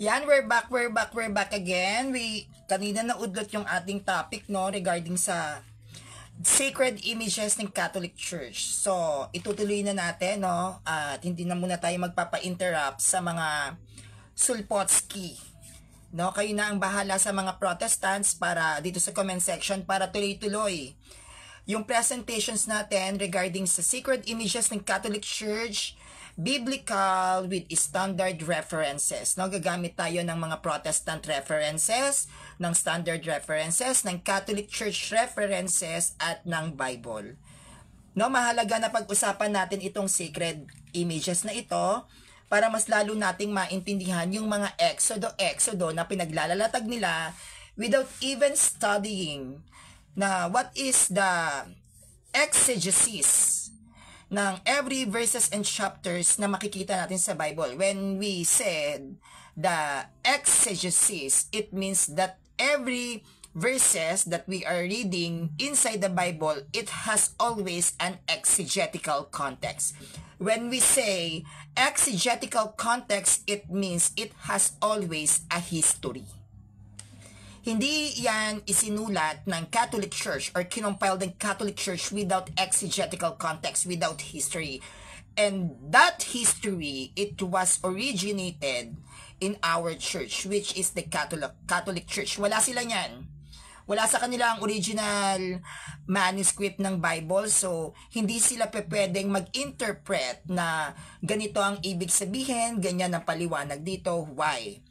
Yan, we're back again. Kanina naudlot yung ating topic, no, regarding sa sacred images ng Catholic Church. So, itutuloy na natin, no, at hindi na muna tayo magpapa-interrupt sa mga sulpotski. No, kayo na ang bahala sa mga Protestants para dito sa comment section para tuloy-tuloy yung presentations natin regarding sa sacred images ng Catholic Church, biblical with standard references. No, gagamit tayo ng mga Protestant references, ng standard references, ng Catholic Church references, at ng Bible. No, mahalaga na pag-usapan natin itong sacred images na ito para mas lalo nating maintindihan yung mga exodo na pinaglalalatag nila without even studying na what is the exegesis ng every verses and chapters na makikita natin sa Bible. When we said the exegesis, it means that every verses that we are reading inside the Bible, it has always an exegetical context. When we say exegetical context, it means it has always a history. Hindi yan isinulat ng Catholic Church or kinompile ng Catholic Church without exegetical context, without history. And that history, it was originated in our church, which is the Catholic Church. Wala sila yan. Wala sa kanila ang original manuscript ng Bible, so hindi sila pwedeng mag-interpret na ganito ang ibig sabihin, ganyan ang paliwanag dito. Why?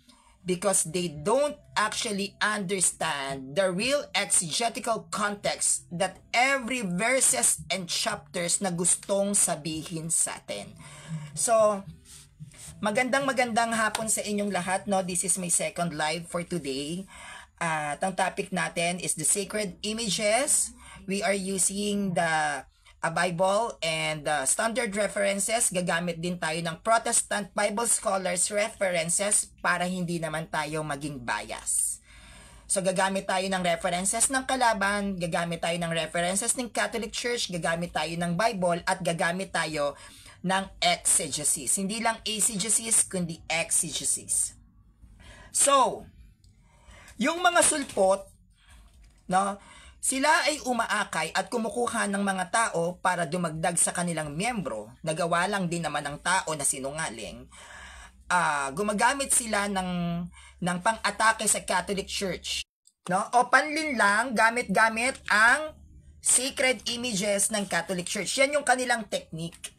Because they don't actually understand the real exegetical context that every verses and chapters na gustong sabihin sa atin. So, magandang hapon sa inyong lahat, no? This is my second live for today. At ang topic natin is the sacred images. We are using the Bible and standard references. Gagamit din tayo ng Protestant Bible Scholars references para hindi naman tayo maging bias. So, gagamit tayo ng references ng kalaban, gagamit tayo ng references ng Catholic Church, gagamit tayo ng Bible, at gagamit tayo ng exegesis. Hindi lang eisegesis, kundi exegesis. So, yung mga sulpot, no, sila ay umaakay at kumukuha ng mga tao para dumagdag sa kanilang miyembro. Nagawa lang din naman ng tao na sinungaling. Gumagamit sila ng pang-atake sa Catholic Church. No? O panlin lang, gamit-gamit ang sacred images ng Catholic Church. Yan yung kanilang technique.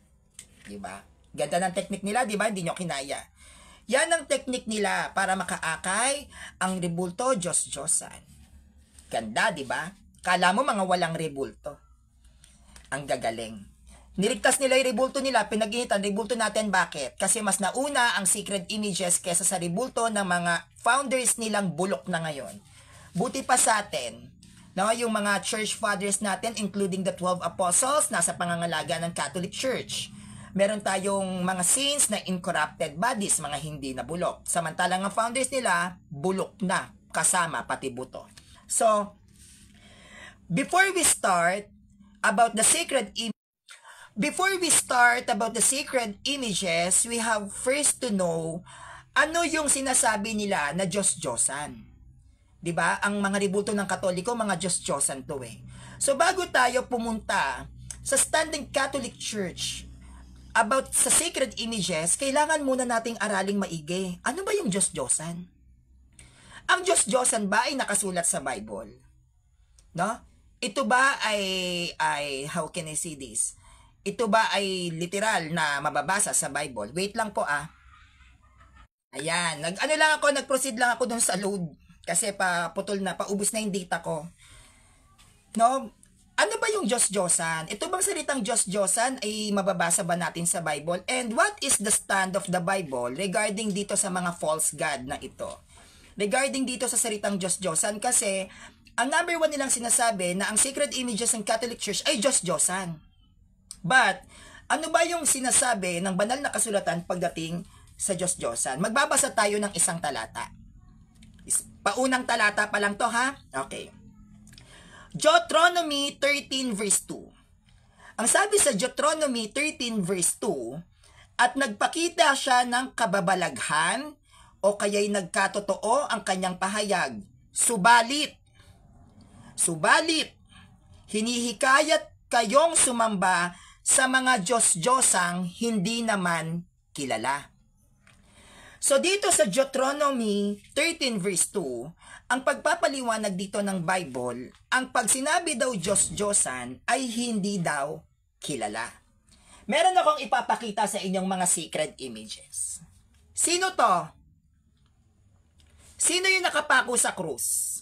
Diba? Ganda ng technique nila, diba? Hindi nyo kinaya. Yan ang technique nila para makaakay ang rebulto Diyos-Diyosan. Ganda, diba? Kala mo mga walang rebulto. Ang gagaling. Niligtas nila yung rebulto nila, pinag-initan, rebulto natin bakit? Kasi mas nauna ang sacred images kesa sa rebulto ng mga founders nilang bulok na ngayon. Buti pa sa atin, no, yung mga church fathers natin, including the 12 apostles, nasa pangangalaga ng Catholic Church. Meron tayong mga saints na incorrupted bodies, mga hindi na bulok. Samantalang ang founders nila, bulok na, kasama pati buto. So, before we start about the sacred images, we have first to know ano yung sinasabi nila na Diyos-Diyosan. 'Di ba? Ang mga rebulto ng Katoliko, mga Diyos-Diyosan 'to eh. So bago tayo pumunta sa standing Catholic Church about sa sacred images, kailangan muna nating araling maigi. Ano ba yung Diyos-Diyosan? Ang Diyos-Diyosan ba ay nakasulat sa Bible? No? Ito ba ay how can I say this? Ito ba ay literal na mababasa sa Bible? Wait lang po Ayan, nag-proceed lang ako dun sa load kasi paubos na yung data ko. No? Ano ba yung Diyos-Diyosan? Ito bang salitang Diyos-Diyosan ay mababasa ba natin sa Bible? And what is the stand of the Bible regarding dito sa mga false god na ito? Regarding dito sa salitang Diyos-Diyosan, kasi ang number one nilang sinasabi na ang sacred images ng Catholic Church ay Diyos-Diyosan. But, ano ba yung sinasabi ng banal na kasulatan pagdating sa Diyos-Diyosan? Magbabasa tayo ng isang talata. Paunang talata pa lang to, ha? Okay. Deuteronomy 13 verse 2. Ang sabi sa Deuteronomy 13 verse 2, at nagpakita siya ng kababalaghan o kaya'y nagkatotoo ang kanyang pahayag. Subalit, hinihikayat kayong sumamba sa mga Diyos-Diyosang hindi naman kilala. So dito sa Deuteronomy 13 verse 2, ang pagpapaliwanag dito ng Bible, ang pag sinabi daw Diyos-Diyosan ay hindi daw kilala. Meron akong ipapakita sa inyong mga sacred images. Sino to? Sino yung nakapako sa krus?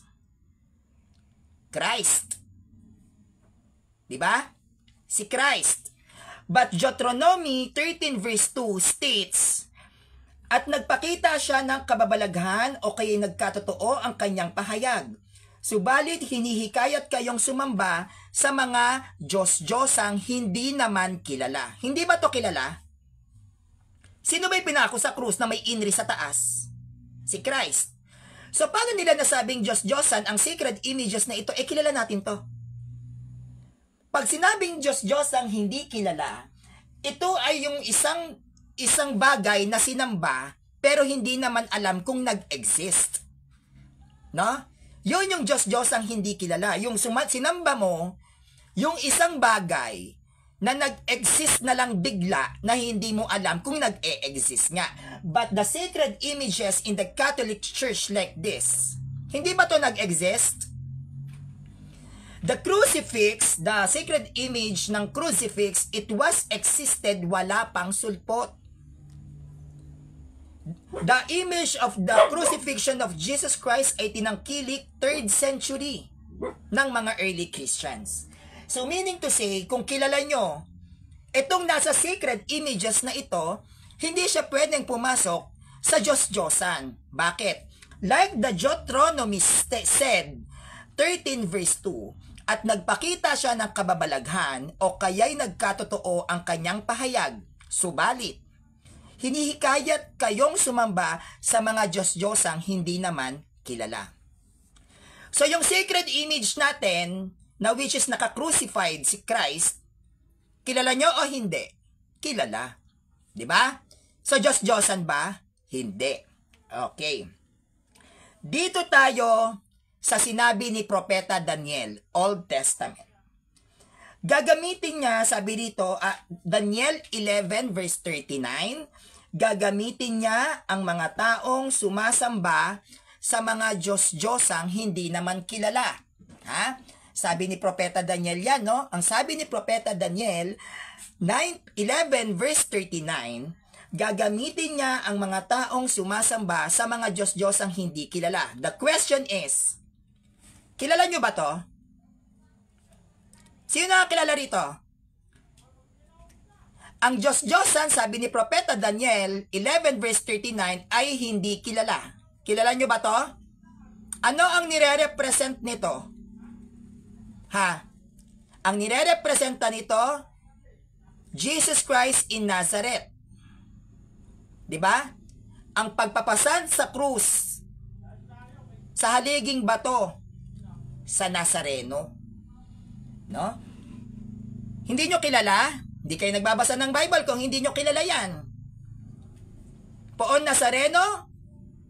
Christ. Diba? Si Christ. But Deuteronomy 13 verse 2 states, at nagpakita siya ng kababalaghan o kaya'y nagkatotoo ang kanyang pahayag. Subalit hinihikayat kayong sumamba sa mga Diyos-Diyosang hindi naman kilala. Hindi ba to kilala? Sino ba'y pinako sa krus na may inri sa taas? Si Christ. So paano nila nasabing Diyos-Diyosan ang sacred images na ito? Kilala natin to. Pag sinabing Diyos-Diyosang hindi kilala, ito ay yung isang bagay na sinamba pero hindi naman alam kung nag-exist. No? Yun yung Diyos-Diyosang hindi kilala. Yung sinamba mo, yung isang bagay na nag-exist na lang bigla na hindi mo alam kung nag-e-exist nga. But the sacred images in the Catholic Church like this, hindi ba to nag-exist? The crucifix, the sacred image ng crucifix, it was existed wala pang sulpot. The image of the crucifixion of Jesus Christ ay tinangkilik 3rd century ng mga early Christians. So meaning to say, kung kilala nyo, itong nasa sacred images na ito, hindi siya pwedeng pumasok sa Diyos-Diyosan. Bakit? Like the Deuteronomy said, 13 verse 2, at nagpakita siya ng kababalaghan o kaya'y nagkatotoo ang kanyang pahayag. Subalit, hinihikayat kayong sumamba sa mga Diyos-Diyosang hindi naman kilala. So yung sacred image natin, na which is naka-crucified si Christ, kilala nyo o hindi? Kilala. Diba? So Diyos-Diyosan ba? Hindi. Okay. Dito tayo sa sinabi ni Propeta Daniel, Old Testament. Gagamitin niya, sabi dito, Daniel 11 verse 39, gagamitin niya ang mga taong sumasamba sa mga Diyos-Diyosang hindi naman kilala. Ha? Sabi ni Propeta Daniel yan, no? Ang sabi ni Propeta Daniel, 11 verse 39, gagamitin niya ang mga taong sumasamba sa mga Diyos-Diyosang hindi kilala. The question is, kilala nyo ba to? Sino nakakilala rito? Ang Diyos-Diyosan, sabi ni Propeta Daniel, 11 verse 39, ay hindi kilala. Kilala nyo ba to? Ano ang nire-represent nito? Ha? Ang nire-representa nito, Jesus Christ in Nazareth. Diba? Ang pagpapasad sa krus, sa haliging bato, sa Nazareno. No? Hindi nyo kilala? Hindi kayo nagbabasa ng Bible kung hindi nyo kilala yan. Poon Nazareno,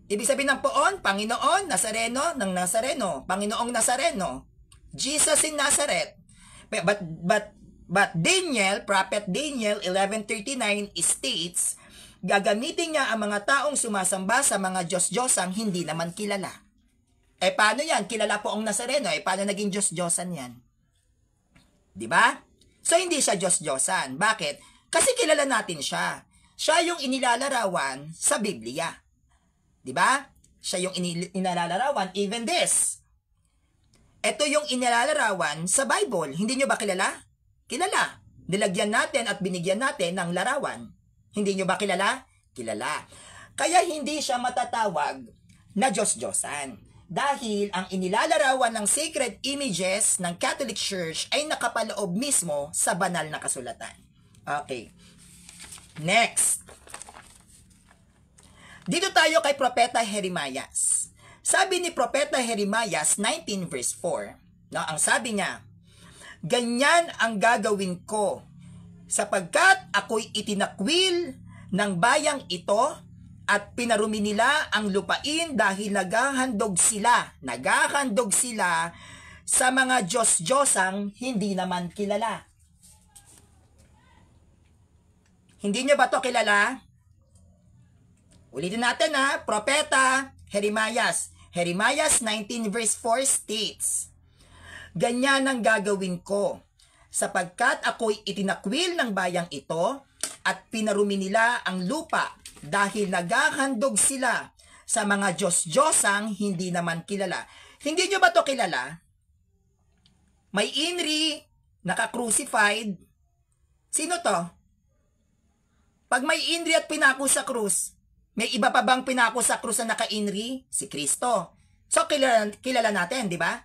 ibig sabihin ng poon, Panginoon, Nazareno, ng Nazareno, Panginoong Nazareno, Jesus in Nazareth. But Daniel, Prophet Daniel 11:39 states, gagamitin niya ang mga taong sumasamba sa mga Diyos-Diyosang hindi naman kilala. Paano yan? Kilala po ang Nazareno. Paano naging Diyos-Diyosan yan? Diba? So, hindi siya Diyos-Diyosan. Bakit? Kasi kilala natin siya. Siya yung inilalarawan sa Biblia. Diba? Siya yung inilalarawan, even this. Ito yung inilalarawan sa Bible. Hindi nyo ba kilala? Kilala. Nilagyan natin at binigyan natin ng larawan. Hindi nyo ba kilala? Kilala. Kaya hindi siya matatawag na Diyos-Diyosan. Dahil ang inilalarawan ng sacred images ng Catholic Church ay nakapaloob mismo sa banal na kasulatan. Okay. Next. Dito tayo kay Propeta Jeremias. Sabi ni Propeta Jeremias 19 verse 4, no, ang sabi niya, ganyan ang gagawin ko, sapagkat ako'y itinakwil ng bayang ito at pinarumi nila ang lupain dahil naghahandog sila sa mga Diyos-Diyosang hindi naman kilala. Hindi nyo ba to kilala? Ulitin natin ha, Propeta Jeremias. Jeremias 19 verse 4 states, ganyan ang gagawin ko, sapagkat ako'y itinakwil ng bayang ito at pinarumi nila ang lupa dahil naghahandog sila sa mga Diyos-Diyosang hindi naman kilala. Hindi nyo ba to kilala? May INRI, naka-crucified. Sino to? Pag may INRI at pinako sa krus, may iba pa bang pinako sa krus na naka-INRI? Si Kristo. So, kilala natin, di ba?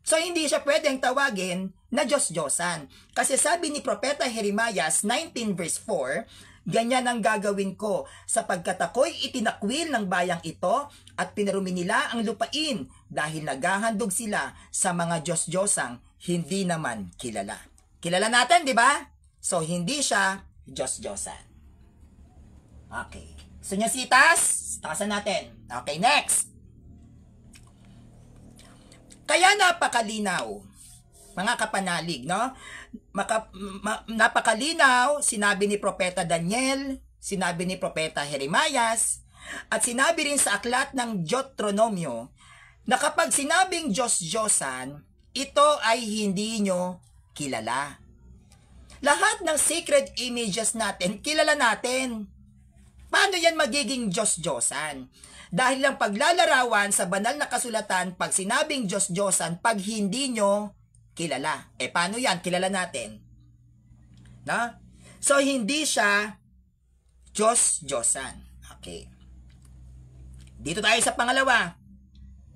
So, hindi siya pwedeng tawagin na Diyos-Diyosan. Kasi sabi ni Propeta Jeremias 19 verse 4, ganyan ang gagawin ko, sapagkat ako'y itinakwil ng bayang ito at pinarumi nila ang lupain dahil naghahandog sila sa mga Diyos-Diyosang hindi naman kilala. Kilala natin, di ba? So, hindi siya Diyos-Diyosan. Okay. Gusto nyo sitas? Tasan natin. Okay, next. Kaya napakalinaw, mga kapanalig, no? Napakalinaw, sinabi ni Propeta Daniel, sinabi ni Propeta Jeremias, at sinabi rin sa aklat ng Deuteronomio, na kapag sinabing Diyos-Diyosan, ito ay hindi nyo kilala. Lahat ng sacred images natin, kilala natin. Paano yan magiging Diyos-Diyosan? Dahil ang paglalarawan sa banal na kasulatan, pag sinabing Diyos-Diyosan, pag hindi nyo kilala. Paano yan? Kilala natin. No? So, hindi siya Diyos-Diyosan. Okay. Dito tayo sa pangalawa.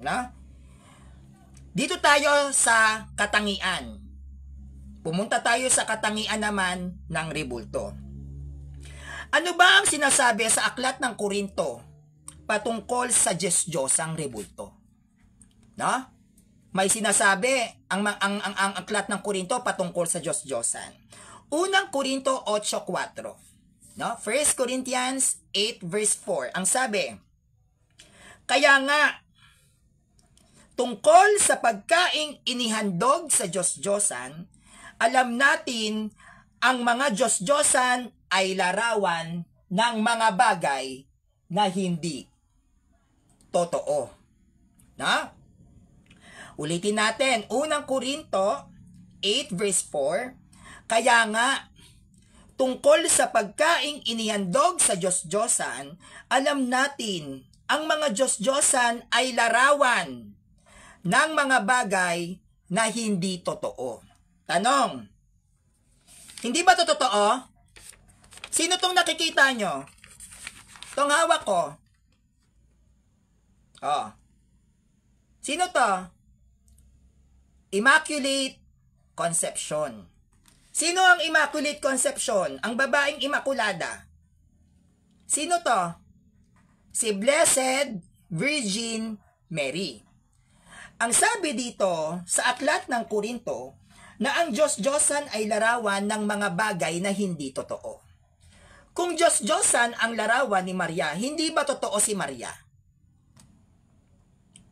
No? Dito tayo sa katangian. Pumunta tayo sa katangian naman ng rebulto. Ano ba ang sinasabi sa aklat ng Korinto patungkol sa Diyos-Diyosang rebulto? No? May sinasabi ang aklat ng Korinto patungkol sa Diyos-Diyosan. Unang Korinto 8:4. No? 1 Corinthians 8 verse 4. Ang sabi, kaya nga, tungkol sa pagkaing inihandog sa Diyos-Diyosan, alam natin ang mga Diyos-Diyosan ay larawan ng mga bagay na hindi totoo. Na? Ulitin natin, unang Korinto 8 verse 4, kaya nga, tungkol sa pagkaing inihandog sa Diyos-Diyosan, alam natin ang mga Diyos-Diyosan ay larawan ng mga bagay na hindi totoo. Tanong, hindi ba ito totoo? Sino tong nakikita nyo? Itong hawak ko. Oh. Sino to? Immaculate Conception. Sino ang Immaculate Conception? Ang babaeng Immaculada. Sino to? Si Blessed Virgin Mary. Ang sabi dito sa aklat ng Korinto na ang Diyos-Diyosan ay larawan ng mga bagay na hindi totoo. Kung Diyos-Diyosan ang larawan ni Maria, hindi ba totoo si Maria?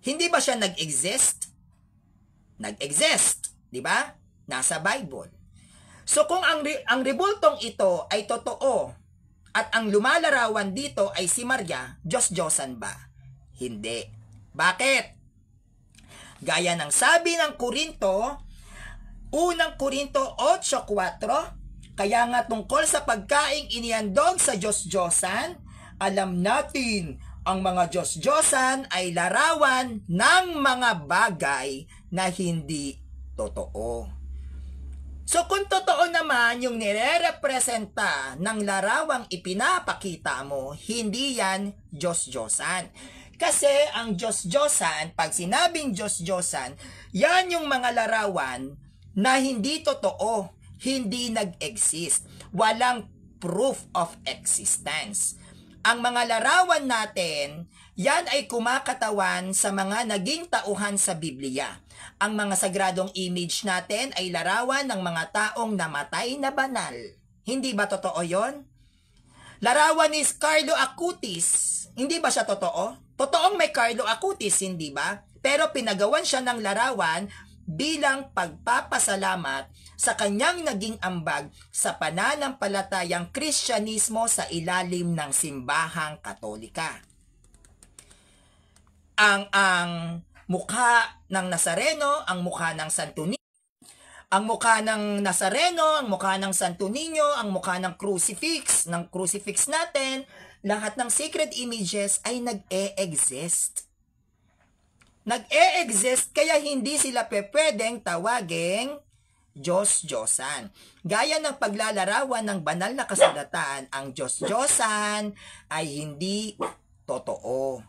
Hindi ba siya nag-exist? Nag-exist, di ba? Nasa Bible. So kung ang rebultong ito ay totoo at ang lumalarawan dito ay si Maria, Diyos-Diyosan ba? Hindi. Bakit? Gaya ng sabi ng Korinto, unang Korinto 8:4, kaya nga tungkol sa pagkaing inihandog sa Diyos-Diyosan, alam natin ang mga Diyos-Diyosan ay larawan ng mga bagay na hindi totoo. So kung totoo naman yung nire-representa ng larawang ipinapakita mo, hindi yan Diyos-Diyosan. Kasi ang Diyos-Diyosan, pag sinabing Diyos-Diyosan, yan yung mga larawan na hindi totoo, hindi nag-exist. Walang proof of existence. Ang mga larawan natin, yan ay kumakatawan sa mga naging tauhan sa Biblia. Ang mga sagradong image natin ay larawan ng mga taong namatay na banal. Hindi ba totoo yon? Larawan ni Carlo Acutis. Hindi ba siya totoo? Totoong may Carlo Acutis, hindi ba? Pero pinagawan siya ng larawan bilang pagpapasalamat sa kanyang naging ambag sa pananampalatayang Kristyanismo sa ilalim ng simbahang Katolika. Ang mukha ng Nazareno, ang mukha ng Santo Niño, ang mukha ng Nazareno, ang mukha ng Santo Niño, ang mukha ng crucifix natin, lahat ng sacred images ay nag-e-exist. Nag-e-exist kaya hindi sila pwedeng tawaging Diyos-Diyosan. Gaya ng paglalarawan ng banal na kasulatan, ang Diyos-Diyosan ay hindi totoo.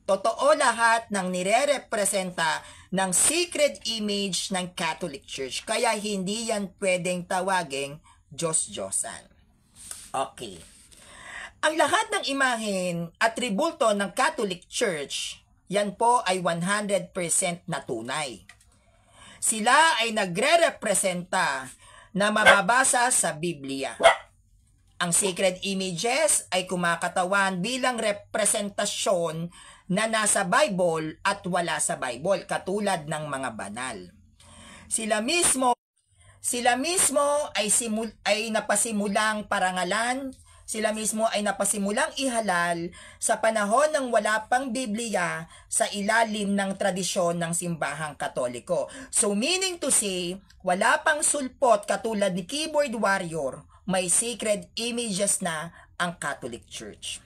Totoo lahat ng nire-representa ng sacred image ng Catholic Church. Kaya hindi yan pwedeng tawaging Diyos-Diyosan. Okay. Ang lahat ng imahen at tributo ng Catholic Church, yan po ay 100% na tunay. Sila ay nagre-representa na mababasa sa Biblia. Ang sacred images ay kumakatawan bilang representasyon na nasa Bible at wala sa Bible, katulad ng mga banal. Sila mismo ay napasimulang parangalan, sila mismo ay napasimulang ihalal sa panahon ng wala pang Biblia sa ilalim ng tradisyon ng simbahang Katoliko. So meaning to say, wala pang sulpot katulad ni keyboard warrior, may sacred images na ang Catholic Church.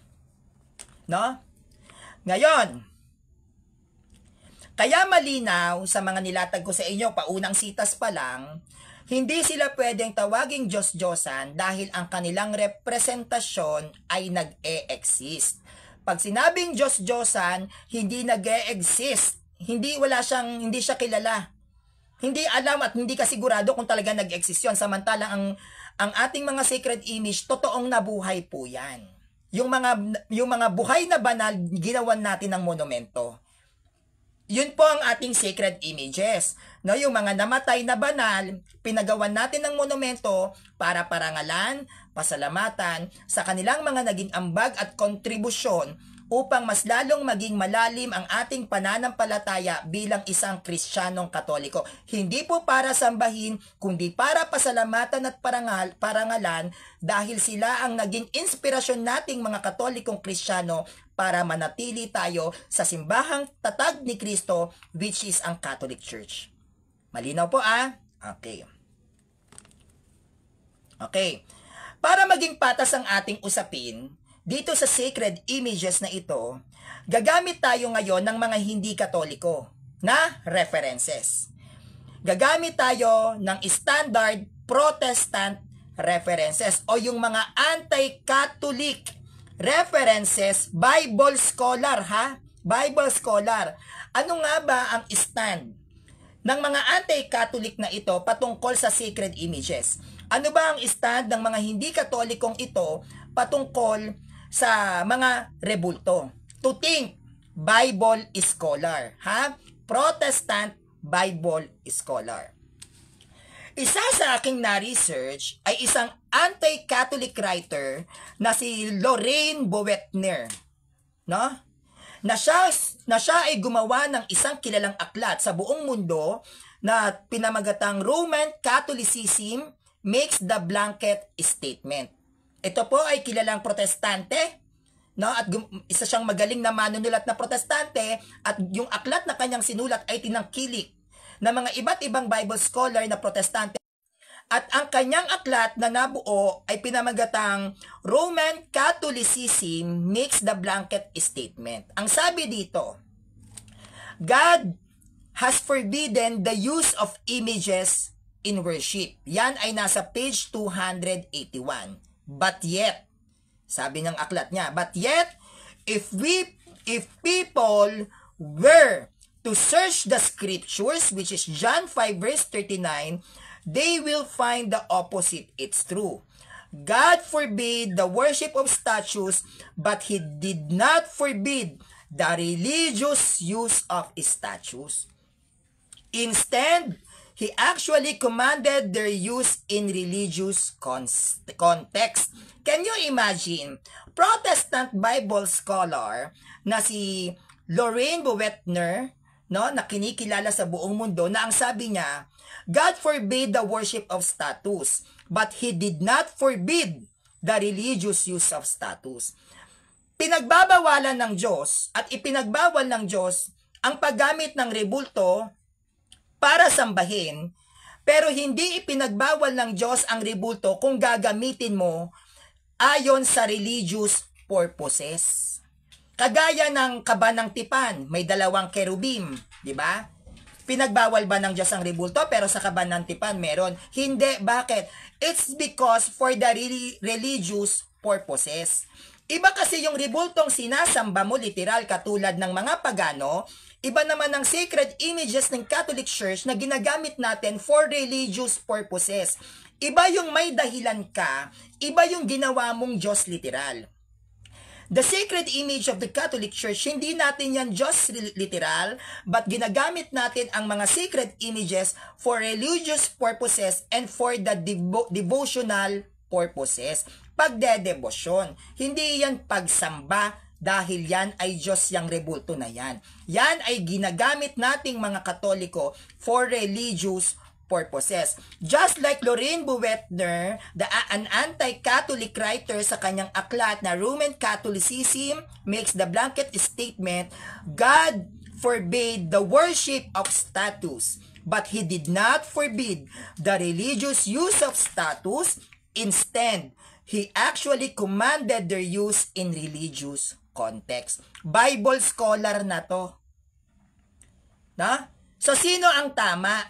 No? Ngayon, kaya malinaw sa mga nilatag ko sa inyo, paunang sitas pa lang, hindi sila pwedeng tawaging Diyos-Diyosan dahil ang kanilang representasyon ay nag-e-exist. Pag sinabing Diyos-Diyosan, hindi nag-e-exist. Hindi siya kilala. Hindi alam at hindi kasigurado kung talaga nag-exist yun. Samantalang ang ating mga sacred image, totoong nabuhay po yan. Yung mga buhay na banal, ginawan natin ng monumento. Yun po ang ating sacred images. No, yung mga namatay na banal, pinagawan natin ng monumento para parangalan, pasalamatan sa kanilang mga naging ambag at kontribusyon upang mas lalong maging malalim ang ating pananampalataya bilang isang Kristiyanong Katoliko. Hindi po para sambahin, kundi para pasalamatan at parangalan dahil sila ang naging inspirasyon nating mga Katolikong Kristiyano para manatili tayo sa simbahang tatag ni Kristo, which is ang Catholic Church. Malinaw po Okay. Okay. Para maging patas ang ating usapin, dito sa sacred images na ito, gagamit tayo ngayon ng mga hindi Katoliko na references. Gagamit tayo ng standard Protestant references o yung mga anti-Catholic references, Bible scholar Bible scholar. Ano nga ba ang stand ng mga anti-Catholic na ito patungkol sa sacred images? Ano ba ang stand ng mga hindi Katolikong ito patungkol sa mga rebulto? To think, Bible scholar, Protestant Bible scholar. Isa sa aking na-research ay isang anti-Catholic writer na si Lorraine Boetner, no? Na siya ay gumawa ng isang kilalang aklat sa buong mundo na pinamagatang Roman Catholicism Makes the Blanket Statement. Ito po ay kilalang protestante, no? At isa siyang magaling na manunulat na protestante, at yung aklat na kanyang sinulat ay tinangkilik ng mga iba't ibang Bible scholar na protestante. At ang kanyang aklat na nabuo ay pinamagatang Roman Catholicism Makes the Blanket Statement. Ang sabi dito, God has forbidden the use of images in worship. Yan ay nasa page 281. But yet, sabi ng aklat niya, but yet, if people were to search the scriptures, which is John 5 verse 39, they will find the opposite. It's true. God forbid the worship of statues, but He did not forbid the religious use of statues. Instead, He actually commanded their use in religious context. Can you imagine? Protestant Bible scholar na si Lorraine Boettner, no, na kinikilala sa buong mundo, na ang sabi niya, God forbade the worship of status, but He did not forbid the religious use of status. Pinagbabawalan ng Diyos at ipinagbawal ng Diyos ang paggamit ng rebulto para sambahin, pero hindi ipinagbawal ng Diyos ang rebulto kung gagamitin mo ayon sa religious purposes. Kagaya ng kaba ng tipan, may dalawang kerubim, di ba? Pinagbawal ba ng Diyos ang rebulto pero sa kaba ng tipan meron? Hindi. Bakit? It's because for the religious purposes. Iba kasi yung rebultong sinasamba mo literal katulad ng mga pagano, iba naman ang sacred images ng Catholic Church na ginagamit natin for religious purposes. Iba yung may dahilan ka, iba yung ginawa mong Diyos literal. The sacred image of the Catholic Church, hindi natin yan Diyos literal, but ginagamit natin ang mga sacred images for religious purposes and for the devotional purposes. Pagdedebosyon. Hindi yan pagsamba dahil yan ay Diyos yang rebulto na yan. Yan ay ginagamit nating mga Katoliko for religious purposes. Just like Lorraine Boettner, an anti-Catholic writer sa kanyang aklat na Roman Catholicism makes the blanket statement, God forbade the worship of status, but He did not forbid the religious use of status. Instead, He actually commanded their use in religious context. Bible scholar na to. Na? So, sino ang tama?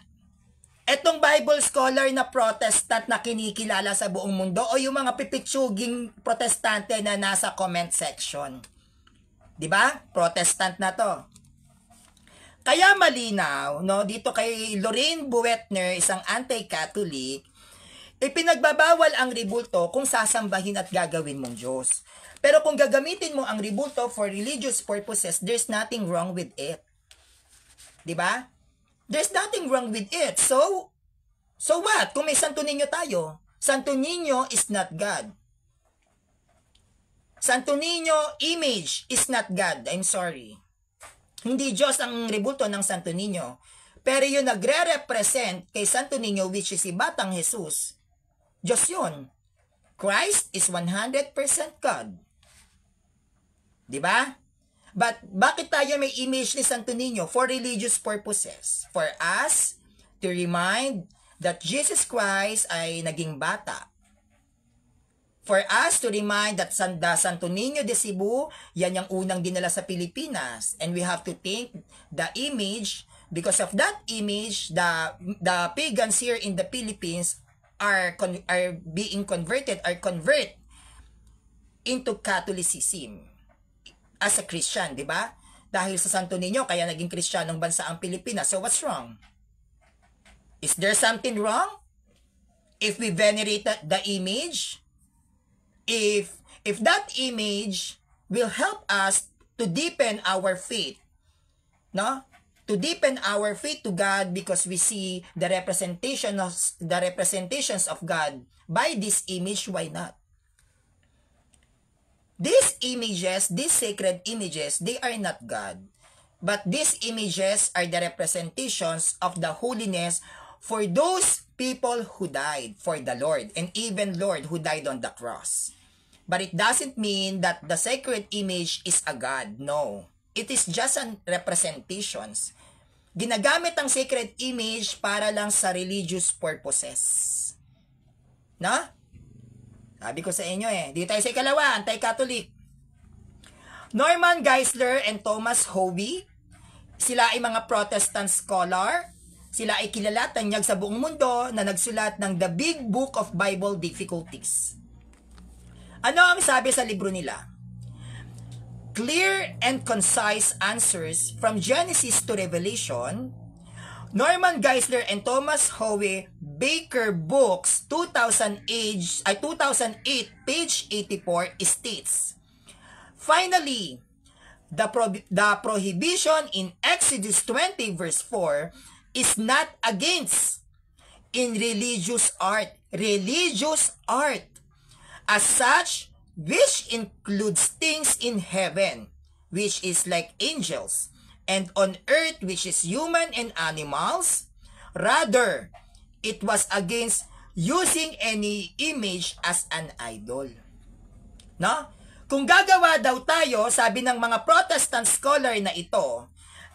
Etong Bible scholar na Protestant na kinikilala sa buong mundo o yung mga pipitsuging Protestante na nasa comment section? Diba? Protestant na to. Kaya malinaw, no, dito kay Lorraine Boettner, isang anti-Catholic, ipinagbabawal ang rebulto kung sasambahin at gagawin mong Diyos. Pero kung gagamitin mo ang rebulto for religious purposes, there's nothing wrong with it. Diba? There's nothing wrong with it. So what? Kung may Santo Niño tayo, Santo Niño is not God. Santo Niño image is not God. I'm sorry. Hindi Diyos ang rebulto ng Santo Niño. Pero yung nagre-represent kay Santo Niño, which is si Batang Jesus, Diyos yun. Christ is 100% God. Diba? But bakit tayo may image ni Santo Niño? For religious purposes. For us to remind that Jesus Christ ay naging bata. For us to remind that Santo Niño de Cebu, yan yung unang dinala sa Pilipinas. And we have to think the image, because of that image, the pagans here in the Philippines are being converted, convert into Catholicism as a Christian, di ba? Dahil sa Santo Niño, kaya naging Kristiyanong bansa ang Pilipinas. So what's wrong? Is there something wrong? If we venerate the image, if that image will help us to deepen our faith, no? To deepen our faith to God because we see the representations of God by this image, why not? These images, these sacred images, they are not God. But these images are the representations of the holiness for those people who died for the Lord, and even Lord who died on the cross. But it doesn't mean that the sacred image is a God. No. It is just an representations. Ginagamit ang sacred image para lang sa religious purposes. No? Sabi ko sa inyo dito tayo sa ikalawa, anti-Catholic. Norman Geisler and Thomas Howe, sila ay mga Protestant scholar. Sila ay kilala, tanyag sa buong mundo na nagsulat ng The Big Book of Bible Difficulties. Ano ang sabi sa libro nila? Clear and concise answers from Genesis to Revelation. Norman Geisler and Thomas Howe, Baker Books, 2008, page 84, states, finally, the prohibition in Exodus 20 verse 4 is not against in religious art. Religious art as such, which includes things in heaven, which is like angels, and on earth, which is human and animals. Rather, it was against using any image as an idol. No? Kung gagawa daw tayo, sabi ng mga Protestant scholar na ito,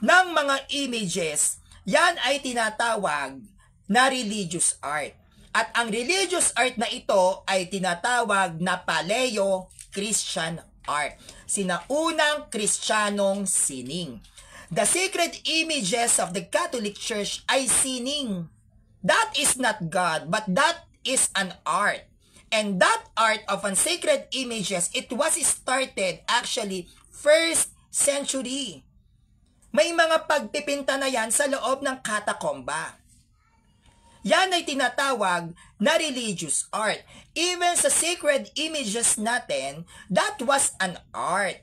ng mga images, yan ay tinatawag na religious art. At ang religious art na ito ay tinatawag na Paleo-Christian art. Sinaunang Kristiyanong sining. The sacred images of the Catholic Church ay sining. That is not God, but that is an art. And that art of an sacred images, it was started actually 1st century. May mga pagpipinta na yan sa loob ng katakomba. Yan ay tinatawag na religious art. Even sa sacred images natin, that was an art.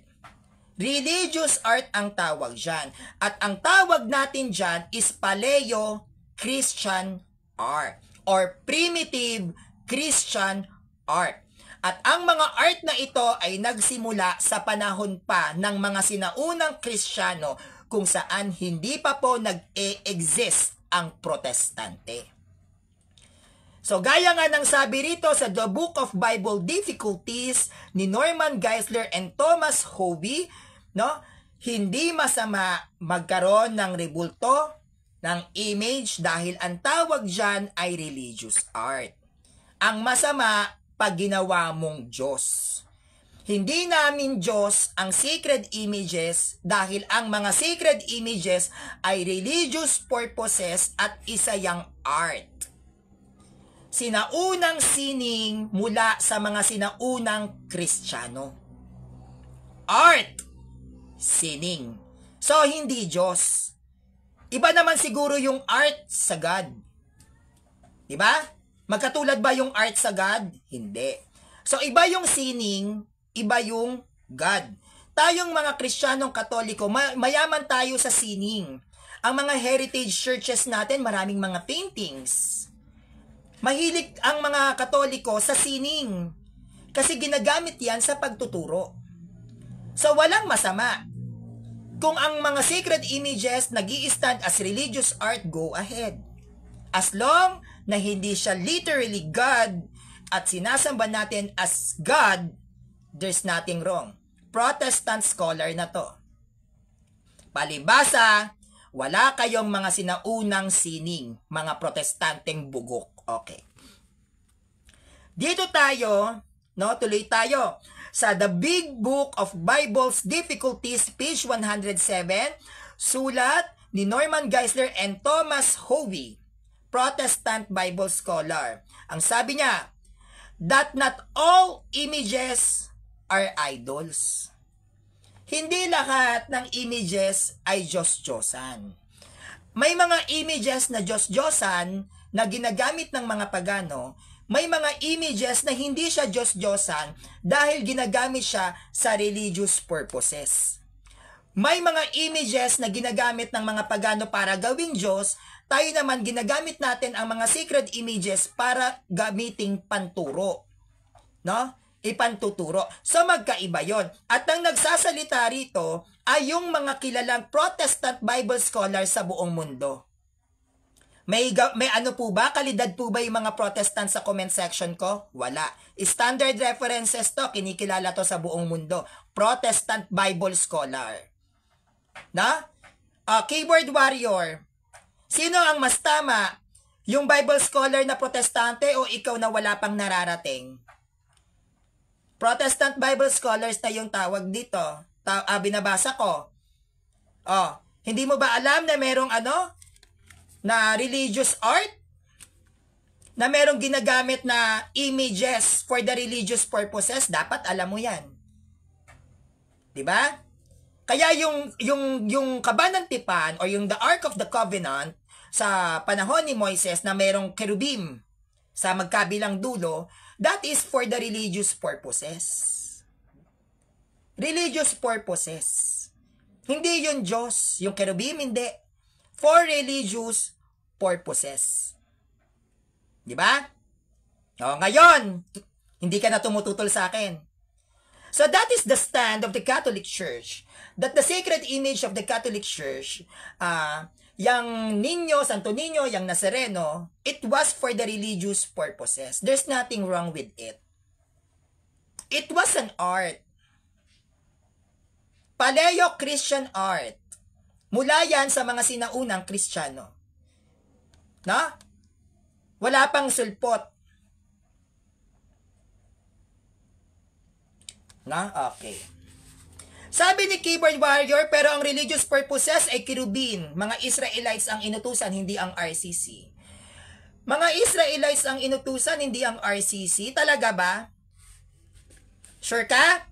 Religious art ang tawag dyan. At ang tawag natin dyan is Paleo-Christian art or primitive Christian art. At ang mga art na ito ay nagsimula sa panahon pa ng mga sinaunang Kristiyano kung saan hindi pa po nag-e-exist ang Protestante. So, gaya nga ng sabi rito sa The Book of Bible Difficulties ni Norman Geisler and Thomas Howe, no? Hindi masama magkaroon ng rebulto, ng image dahil ang tawag dyan ay religious art. Ang masama, pag ginawa mong Diyos. Hindi namin Diyos ang sacred images dahil ang mga sacred images ay religious purposes at isa yang art. Sinaunang sining mula sa mga sinaunang Kristiyano. Art, sining. So, hindi Diyos. Iba naman siguro yung art sa God. Diba? Magkatulad ba yung art sa God? Hindi. So, iba yung sining, iba yung God. Tayong mga Kristiyanong Katoliko, mayaman tayo sa sining. Ang mga heritage churches natin, maraming mga paintings. Mahilig ang mga Katoliko sa sining kasi ginagamit yan sa pagtuturo. So, walang masama. Kung ang mga sacred images nag-i-stand as religious art, go ahead. As long na hindi siya literally God at sinasamba natin as God, there's nothing wrong. Protestant scholar na to. Palibasa, wala kayong mga sinaunang sining, mga protestanteng bugok. Okay. Dito tayo, no, tuloy tayo sa The Big Book of Bible's Difficulties, page 107, sulat ni Norman Geisler and Thomas Howe, Protestant Bible scholar. Ang sabi niya, that not all images are idols. Hindi lahat ng images ay Diyos-Diyosan. May mga images na Diyos-Diyosan na ginagamit ng mga pagano, may mga images na hindi siya Diyos-Diyosan dahil ginagamit siya sa religious purposes. May mga images na ginagamit ng mga pagano para gawing Diyos, tayo naman ginagamit natin ang mga sacred images para gamiting panturo. No? Ipantuturo. So magkaiba yon. At ang nagsasalita rito ay yung mga kilalang Protestant Bible scholars sa buong mundo. May ano po ba? Kalidad po ba yung mga Protestant sa comment section ko? Wala. Standard references to, kinikilala to sa buong mundo. Protestant Bible Scholar. Na? Keyboard warrior. Sino ang mas tama? Yung Bible Scholar na Protestante o ikaw na wala pang nararating? Protestant Bible Scholars na yung tawag dito. Binabasa ko. Hindi mo ba alam na merong na religious art, na merong ginagamit na images for the religious purposes? Dapat alam mo yan. Diba? Kaya yung kabanantipan or yung the Ark of the Covenant sa panahon ni Moises na merong kerubim sa magkabilang dulo, that is for the religious purposes. Religious purposes. Hindi yun Diyos. Yung kerubim, hindi. For religious purposes. Di ba? O, ngayon, hindi ka na tumututol sa akin. So that is the stand of the Catholic Church, that the sacred image of the Catholic Church, yang Niño, Santo Niño, yang Nazareno, it was for the religious purposes. There's nothing wrong with it. It was an art. Paleo-Christian art. Mula yan sa mga sinaunang Kristiyano. Na? Wala pang sulpot. Na? Okay. Sabi ni Keyboard Warrior, pero ang religious purposes ay kirubin. Mga Israelites ang inutusan, hindi ang RCC. Mga Israelites ang inutusan, hindi ang RCC. Talaga ba? Sure ka?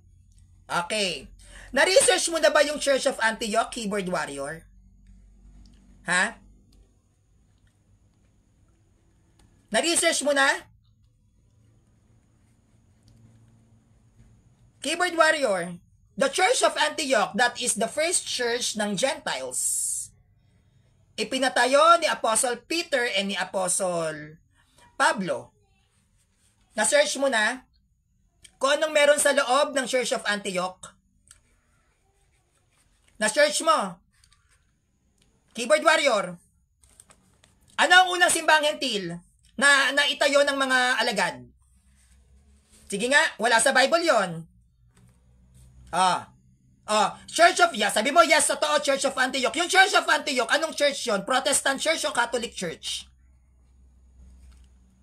Okay. Na-research mo na ba yung Church of Antioch, Keyboard Warrior? Ha? Na-research mo na? Keyboard Warrior, the Church of Antioch, that is the first church ng Gentiles. Ipinatayo ni Apostle Peter and ni Apostle Pablo. Na-search mo na kung anong meron sa loob ng Church of Antioch? Na-search mo. Keyboard Warrior, ano ang unang simbang hentil na itayo ng mga alagad? Sige nga, wala sa Bible yon. Church of, sabi mo, yes, totoo, Church of Antioch. Yung Church of Antioch, anong church yon? Protestant church o Catholic church?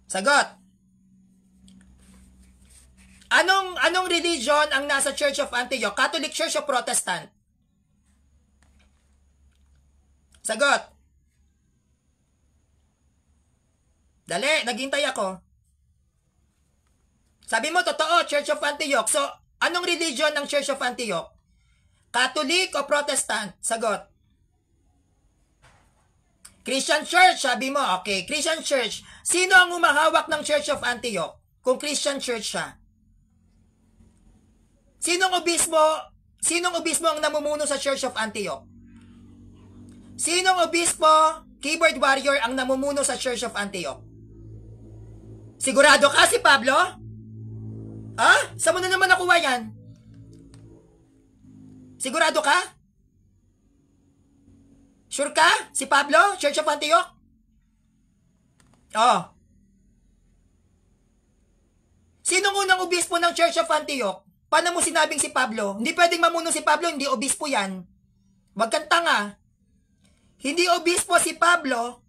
Sagot. Anong religion ang nasa Church of Antioch? Catholic church o Protestant? Sagot. Dali, naghintay ako. Sabi mo, totoo, Church of Antioch. So, anong religion ng Church of Antioch? Catholic o Protestant? Sagot. Christian Church, sabi mo. Okay, Christian Church. Sino ang umahawak ng Church of Antioch? Kung Christian Church siya. Sinong obispo ang namumuno sa Church of Antioch? Sinong obispo, Keyboard Warrior, ang namumuno sa Church of Antioch? Sigurado ka si Pablo? Saan mo na naman nakuha yan? Sigurado ka? Sure ka? Si Pablo? Church of Antioch? Sinong unang obispo ng Church of Antioch? Paano mo sinabing si Pablo? Hindi pwedeng mamuno si Pablo, hindi obispo yan. Wag kang tanga. Hindi obispo si Pablo.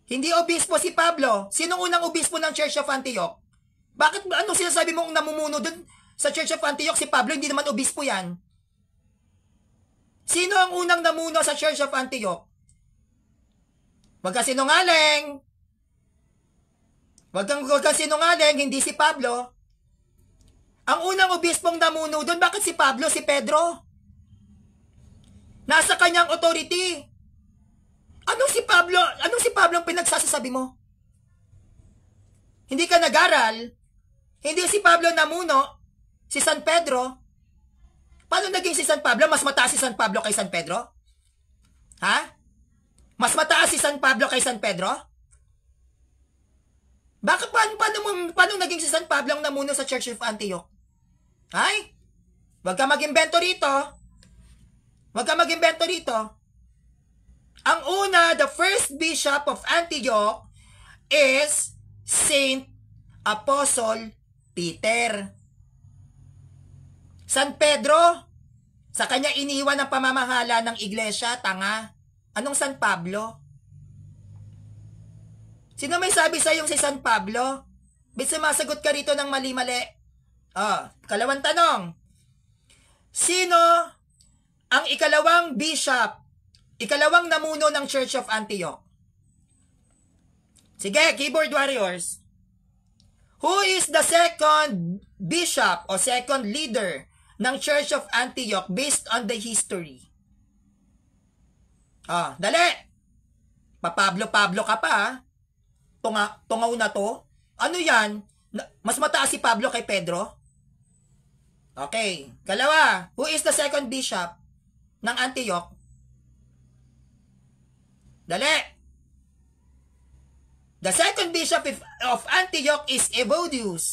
Hindi obispo si Pablo. Sinong unang obispo ng Church of Antioch? Bakit, anong sinasabi mong namumuno dun sa Church of Antioch? Si Pablo, hindi naman obispo yan. Sino ang unang namuno sa Church of Antioch? Wag kang sinungaling. Wag kang sinungaling, hindi si Pablo. Ang unang obispong namuno dun, bakit si Pablo, si Pedro? Nasa kanyang authority. Anong si Pablo ang pinagsasasabi mo? Hindi ka nag-aral? Hindi si Pablo namuno, si San Pedro. Paano naging si San Pablo? Mas mataas si San Pablo kay San Pedro? Ha? Mas mataas si San Pablo kay San Pedro? Bakit paano naging si San Pablo ang namuno sa Church of Antioch? Ay? Huwag ka mag-imbento rito. Huwag ka mag-imbento rito. Ang una, the first bishop of Antioch is Saint Apostle Peter. San Pedro, sa kanya iniwan ang pamamahala ng iglesia, tanga. Anong San Pablo? Sino may sabi sa yung si San Pablo? Ba't sumasagot ka rito ng mali-mali? Kalawang tanong. Sino ang ikalawang bishop, ikalawang namuno ng Church of Antioch? Sige, Keyboard Warriors. Who is the second bishop o second leader ng Church of Antioch based on the history? Dali. Pablo ka pa, ha? Tungaw na to. Ano yan? Mas mataas si Pablo kay Pedro? Okay. Kalawa, who is the second bishop ng Antioch? Dali. The second bishop of Antioch is Evodius.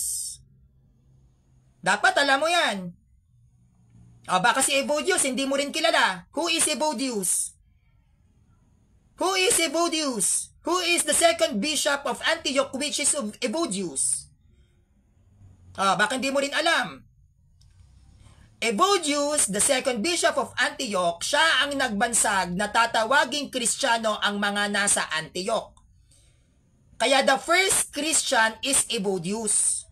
Dapat alam mo yan. O baka si Evodius, hindi mo rin kilala. Who is Evodius? Who is Evodius? Who is the second bishop of Antioch, which is Evodius? Baka hindi mo rin alam. Evodius, the second bishop of Antioch, siya ang nagbansag na tatawaging Kristiyano ang mga nasa Antioch. Kaya the first Christian is Evodius.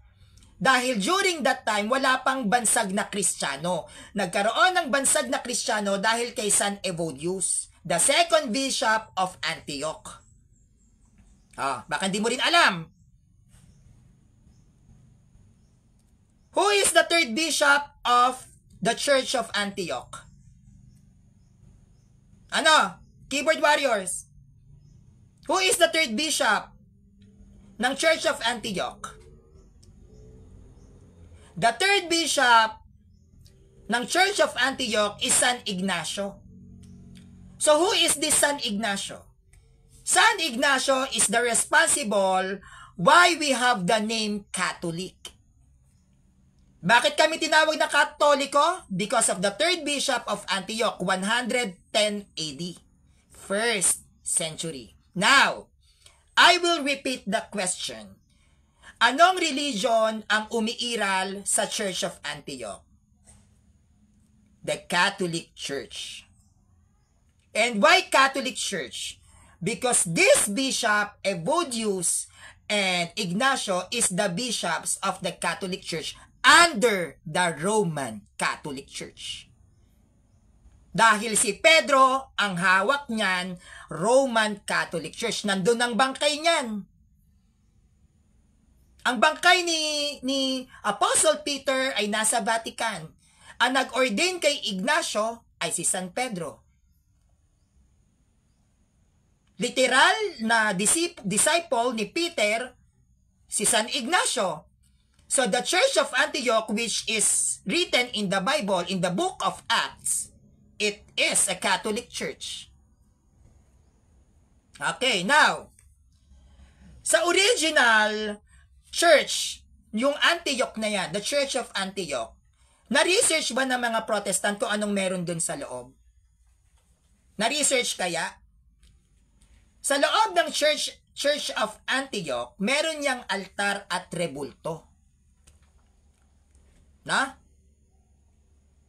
Dahil during that time, wala pang bansag na Kristiyano. Nagkaroon ng bansag na Kristiyano dahil kay San Evodius, the second bishop of Antioch. Baka hindi mo rin alam. Who is the third bishop of the Church of Antioch? Keyboard warriors. Who is the third bishop ng Church of Antioch? The third bishop ng Church of Antioch is San Ignacio. So who is this San Ignacio? San Ignacio is the responsible why we have the name Catholic. Bakit kami tinawag na Katoliko? Because of the third bishop of Antioch, 110 AD. First century. Now, I will repeat the question. Anong religion ang umiiral sa Church of Antioch? The Catholic Church. And why Catholic Church? Because this bishop, Evodius and Ignacio, is the bishops of the Catholic Church under the Roman Catholic Church. Dahil si Pedro, ang hawak niyan, Roman Catholic Church. Nandun ang bangkay niyan. Ang bangkay ni Apostle Peter ay nasa Vatican. Ang nag-ordain kay Ignacio ay si San Pedro. Literal na disciple ni Peter, si San Ignacio. So the Church of Antioch, which is written in the Bible, in the book of Acts, it is a Catholic church. Okay, now, sa original church, yung Antioch na yan, the Church of Antioch, na-research ba ng mga Protestant kung anong meron dun sa loob? Na-research kaya? Sa loob ng Church of Antioch, meron niyang altar at rebulto.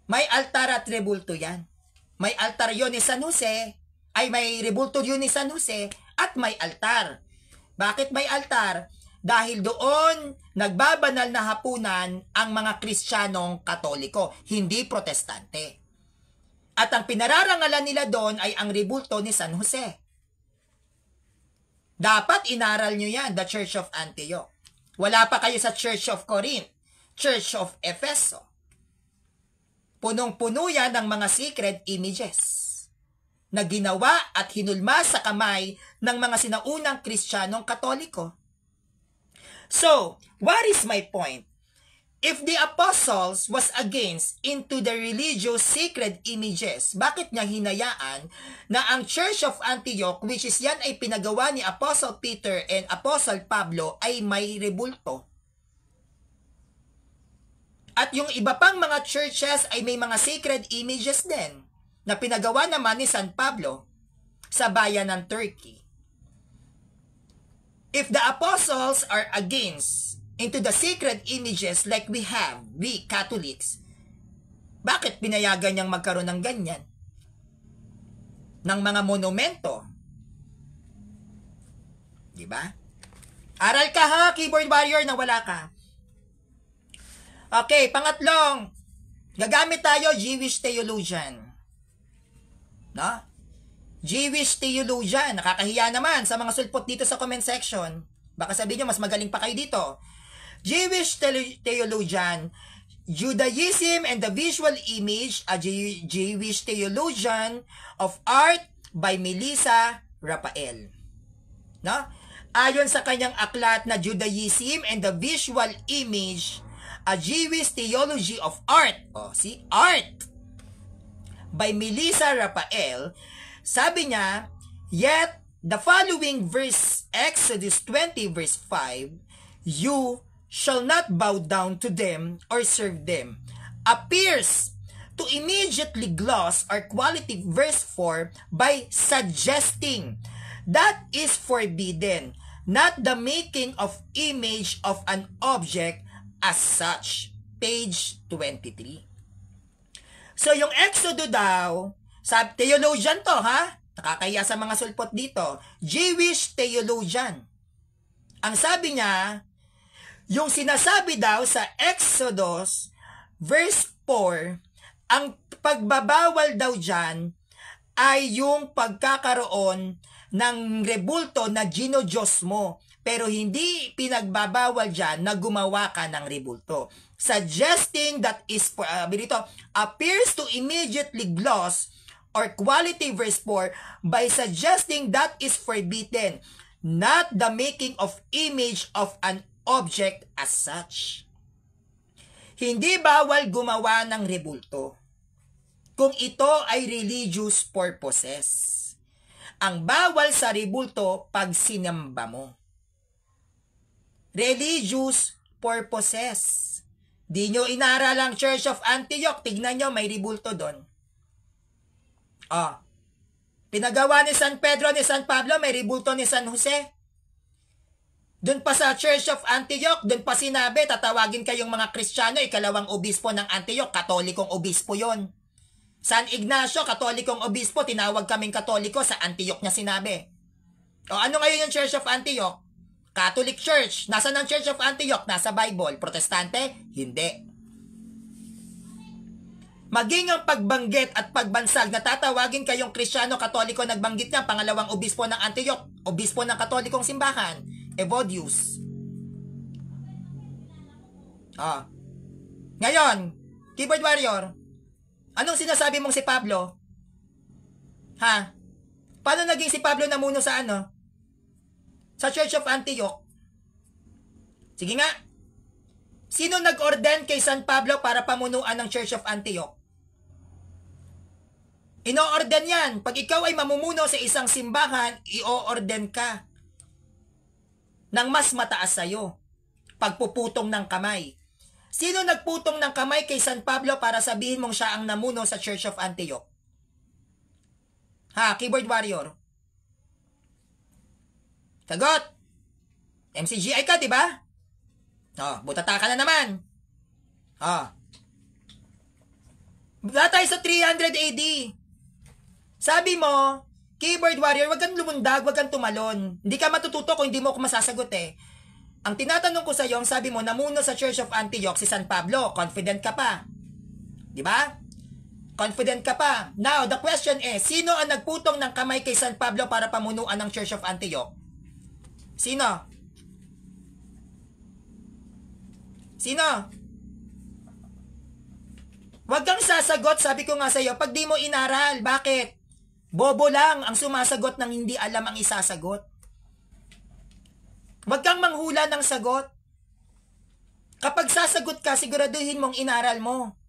May altar at rebulto yan. May altar yun ni San Jose, ay may rebulto yun ni San Jose, at may altar. Bakit may altar? Dahil doon nagbabanal na hapunan ang mga Kristiyanong Katoliko, hindi Protestante. At ang pinararangalan nila doon ay ang rebulto ni San Jose. Dapat inaral nyo yan, the Church of Antioch. Wala pa kayo sa Church of Corinth, Church of Efeso. Punong-puno yan ng mga sacred images na ginawa at hinulma sa kamay ng mga sinaunang Kristiyanong Katoliko. So, what is my point? If the apostles was against into the religious sacred images, bakit niya hinayaan na ang Church of Antioch, which is yan ay pinagawa ni Apostle Peter and Apostle Pablo, ay may rebulto? At yung iba pang mga churches ay may mga sacred images din na pinagawa naman ni San Pablo sa bayan ng Turkey. If the apostles are against into the sacred images like we Catholics, bakit pinayagan niyang magkaroon ng ganyan? Ng mga monumento? Diba? Aral ka ha, keyboard warrior, na wala ka. Okay, pangatlong, gagamit tayo Jewish theologian. No? Jewish theologian, nakakahiya naman sa mga sulpot dito sa comment section. Baka sabihin nyo, mas magaling pa kayo dito. Jewish theologian, Judaism and the Visual Image, a Jewish theologian of art by Melissa Rafael. No? Ayon sa kanyang aklat na Judaism and the Visual Image, a Jewish Theology of Art, art, by Melissa Rafael, sabi niya, yet the following verse Exodus 20 verse 5, you shall not bow down to them or serve them, appears to immediately gloss or quality verse 4 by suggesting that is forbidden, not the making of image of an object as such. Page 23. So yung Exodo daw, sa theologian to ha, nakakaya sa mga sulpot dito, Jewish theologian. Ang sabi niya, yung sinasabi daw sa Exodus verse 4, ang pagbabawal daw dyan ay yung pagkakaroon ng rebulto na ginodiyos mo. Pero hindi pinagbabawal dyan na gumawa ka ng rebulto. Suggesting that is, appears to immediately gloss or quality verse 4 by suggesting that is forbidden, not the making of image of an object as such. Hindi bawal gumawa ng rebulto kung ito ay religious purposes. Ang bawal sa rebulto pag sinamba mo. Religious purposes. Di nyo inaral ang Church of Antioch. Tignan nyo, may rebulto doon. Pinagawa ni San Pedro, ni San Pablo, may rebulto ni San Jose. Doon pa sa Church of Antioch, doon pa sinabi, tatawagin kayong mga Kristiyano, ikalawang obispo ng Antioch, katolikong obispo yon. San Ignacio, katolikong obispo, tinawag kaming katoliko, sa Antioch niya sinabi. Ano ngayon yung Church of Antioch? Catholic Church. Nasa ng Church of Antioch? Nasa Bible. Protestante? Hindi. Maging ang pagbanggit at pagbansag na tatawagin kayong Kristiyano, Katoliko, nagbanggit niya, pangalawang obispo ng Antioch, obispo ng Katolikong simbahan, Evodius. Ngayon, keyboard warrior, anong sinasabi mong si Pablo? Paano naging si Pablo namuno sa sa Church of Antioch? Sige nga. Sino nag-orden kay San Pablo para pamunuan ng Church of Antioch? Ino-orden yan. Pag ikaw ay mamumuno sa isang simbahan, i-orden ka ng mas mataas sa'yo. Pagpuputong ng kamay. Sino nagputong ng kamay kay San Pablo para sabihin mong siya ang namuno sa Church of Antioch? Keyboard warrior. Sagot. MCGI ka, diba? Butata ka na naman. Wala tayo sa 300 AD. Sabi mo, keyboard warrior, wag kang lumundag, wag kang tumalon. Hindi ka matututo kung hindi mo ako masasagot eh. Ang tinatanong ko sa iyo, ang sabi mo, namuno sa Church of Antioch si San Pablo. Confident ka pa. Diba? Confident ka pa. Now, the question is, sino ang nagputong ng kamay kay San Pablo para pamunuan ng Church of Antioch? Sino? Sino? Huwag kang sasagot, sabi ko nga sa iyo, pag di mo inaral. Bakit? Bobo lang ang sumasagot ng hindi alam ang isasagot. Huwag kang manghula ng sagot. Kapag sasagot ka, siguraduhin mong inaral mo.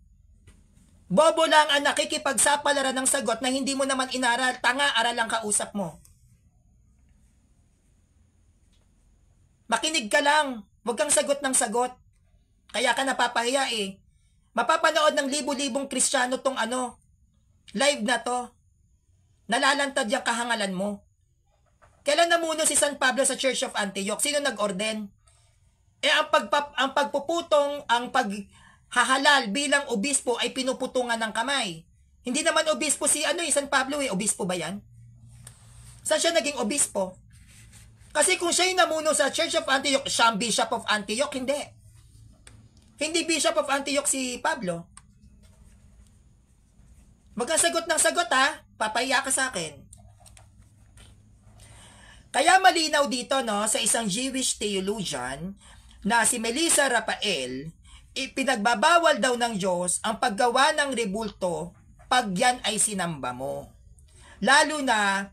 Bobo lang ang nakikipagsapalaran ng sagot na hindi mo naman inaral. Tanga, aral ang kausap mo. Makinig ka lang. Huwag kang sagot ng sagot. Kaya ka napapahiya eh. Mapapanood ng libu-libong Kristiyano tong live na to. Nalalantad yung kahangalan mo. Kailan namuno si San Pablo sa Church of Antioch? Sino nag-orden? Ang pagpuputong, ang paghahalal bilang obispo ay pinuputungan ng kamay. Hindi naman obispo si San Pablo eh. Obispo ba yan? Saan siya naging obispo? Kasi kung siya yung namuno sa Church of Antioch, siya ang Bishop of Antioch, hindi. Hindi Bishop of Antioch si Pablo. Magkasagot ng sagot papahiya ka sa akin. Kaya malinaw dito sa isang Jewish theologian na si Melissa Rafael, ipinagbabawal daw ng Diyos ang paggawa ng rebulto pag yan ay sinamba mo. Lalo na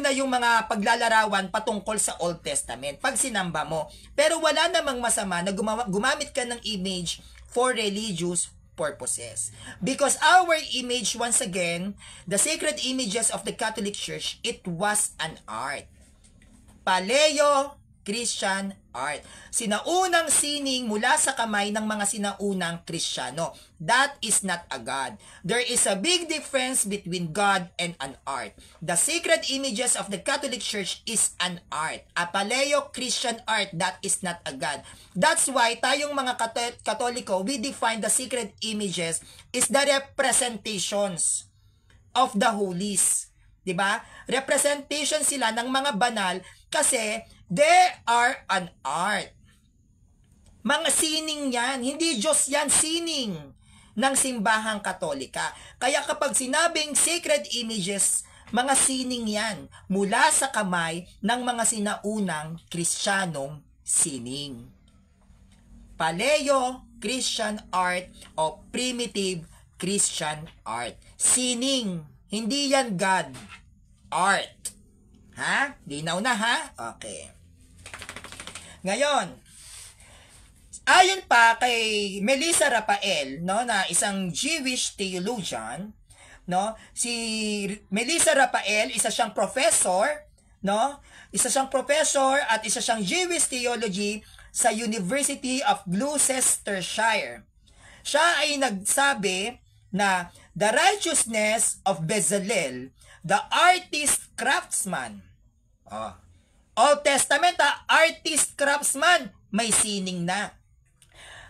yung mga paglalarawan patungkol sa Old Testament, pag sinamba mo. Pero wala namang masama na gumamit ka ng image for religious purposes. Because our image, once again, the sacred images of the Catholic Church, it was an art. Paleo-Christian art. Sinaunang sining mula sa kamay ng mga sinaunang Kristiyano. That is not a God. There is a big difference between God and an art. The sacred images of the Catholic Church is an art. A Paleo-Christian art, that is not a God. That's why tayong mga Katoliko, we define the sacred images is the representations of the holies. Diba? Representation sila ng mga banal kasi they are an art. Mga sining yan. Hindi Diyos yan, sining ng simbahang Katolika. Kaya kapag sinabing sacred images, mga sining yan mula sa kamay ng mga sinaunang Kristiyanong sining. Paleo-Christian art o primitive Christian art. Sining. Hindi yan God. Art. Ha? Linaw na ha? Okay. Ngayon, ayon pa kay Melissa Rafael, no, na isang Jewish theologian, no, si Melissa Rafael, isa siyang professor, no, isa siyang professor at isa siyang Jewish theology sa University of Gloucestershire. Siya ay nagsabi na the righteousness of Bezalel, the artist craftsman. Old Testament, artist craftsman, may sining na.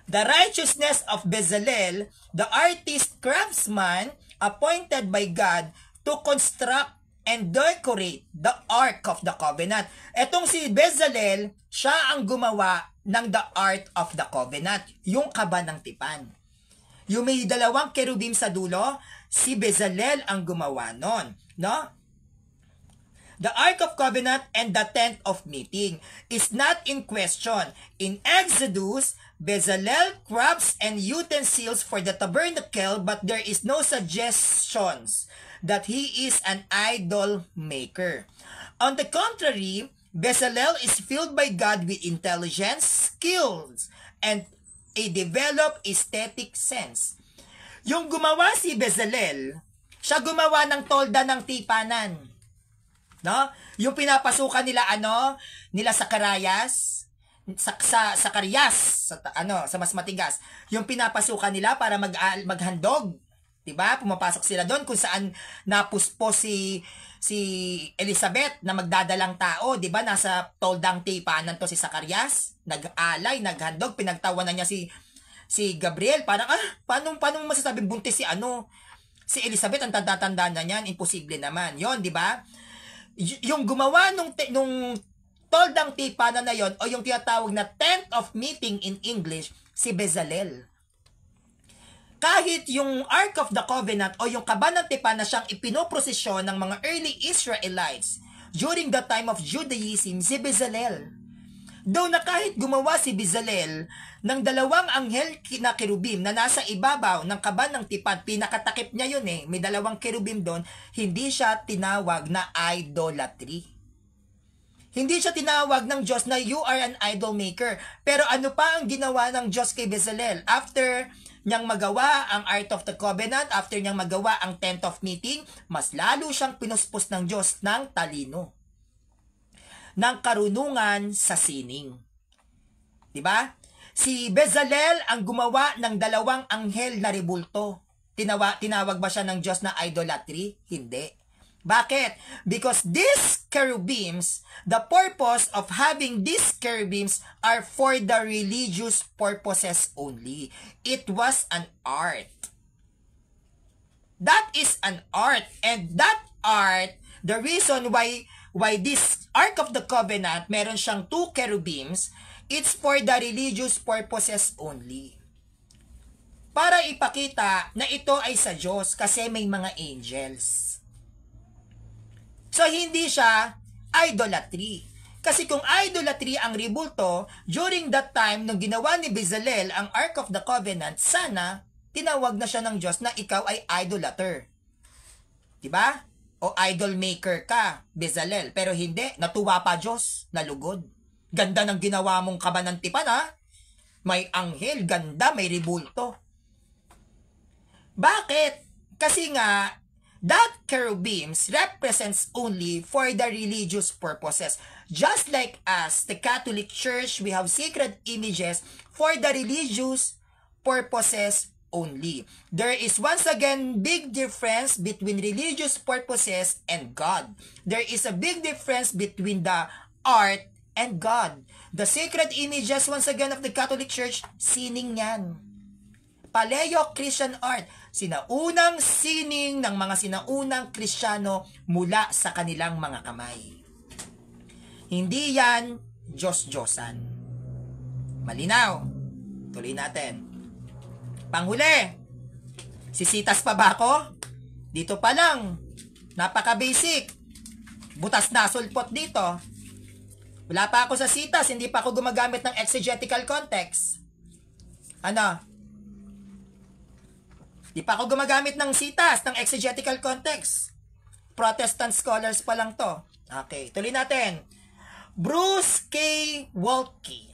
The righteousness of Bezalel, the artist craftsman, appointed by God to construct and decorate the Ark of the Covenant. Etong si Bezalel, siya ang gumawa ng the Ark of the Covenant, yung kaba ng tipan. Yung may dalawang kerubim sa dulo, si Bezalel ang gumawa nun, no? The Ark of Covenant and the Tent of Meeting is not in question. In Exodus, Bezalel crafts and utensils for the tabernacle, but there is no suggestions that he is an idol maker. On the contrary, Bezalel is filled by God with intelligence, skills, and a developed aesthetic sense. Yung gumawa si Bezalel, siya gumawa ng tolda ng tipanan. No? Yung pinapasukan nila nila Zacarias, sa mas matigas. Yung pinapasukan nila para maghandog, 'di ba? Pumapasok sila doon kung saan napuspos si Elizabeth na magdadalang tao, 'di ba? Nasa toldang tipanan to si Zacarias, nag-alay, naghandog, pinagtawanan niya si Gabriel, parang paano masasabing buntis si Elizabeth, ang tanda-tanda na niyan, imposible naman. 'Yon, 'di ba? Yung gumawa nung toldang tipanan na yon, o yung tinatawag na Tent of Meeting in English, si Bezalel. Kahit yung Ark of the Covenant o yung kaba ng tipan na siyang ipinoprosesyon ng mga early Israelites during the time of Judaism, si Bezalel. Though na kahit gumawa si Bezalel ng dalawang anghel na kerubim na nasa ibabaw ng kaba ng tipan, pinakatakip niya yun may dalawang kerubim doon, hindi siya tinawag na idolatry. Hindi siya tinawag ng Diyos na you are an idol maker. Pero ano pa ang ginawa ng Diyos kay Bezalel? After niyang magawa ang Ark of the Covenant, after niyang magawa ang Tent of Meeting, mas lalo siyang pinuspos ng Diyos ng talino, ng karunungan sa sining. Diba? Si Bezalel ang gumawa ng dalawang anghel na rebulto. Tinawag ba siya ng Diyos na idolatry? Hindi. Bakit? Because these cherubims, the purpose of having these cherubims are for the religious purposes only. It was an art. That is an art. And that art, the reason why this Ark of the Covenant, meron siyang 2 cherubims, it's for the religious purposes only. Para ipakita na ito ay sa Diyos kasi may mga angels. So, hindi siya idolatry. Kasi kung idolatry ang rebulto, during that time, nung ginawa ni Bezalel ang Ark of the Covenant, sana tinawag na siya ng Diyos na ikaw ay idolater. Diba? O idol maker ka, Bezalel. Pero hindi, natuwa pa Diyos, nalugod. Ganda ng ginawa mong kaba ng tipan, ha? May anghel, ganda, may rebulto. Bakit? Kasi nga, that cherubims represents only for the religious purposes. Just like us, the Catholic Church, we have sacred images for the religious purposes only. There is once again big difference between religious purposes and God. There is a big difference between the art and God. The sacred images once again of the Catholic Church, sining yan. Paleo-Christian art. Sinaunang sining ng mga sinaunang Kristiyano mula sa kanilang mga kamay. Hindi yan Diyos-Diyosan. Malinaw. Tuloy natin. Panghuli. Sisitas pa ba ako? Dito pa lang. Napaka-basic. Butas na sulpot dito. Wala pa ako sa sitas. Hindi pa ako gumagamit ng exegetical context. Ano? Hindi pa ako gumagamit ng sitas, ng exegetical context. Protestant scholars pa lang to. Okay, tuloy natin. Bruce K. Waltke.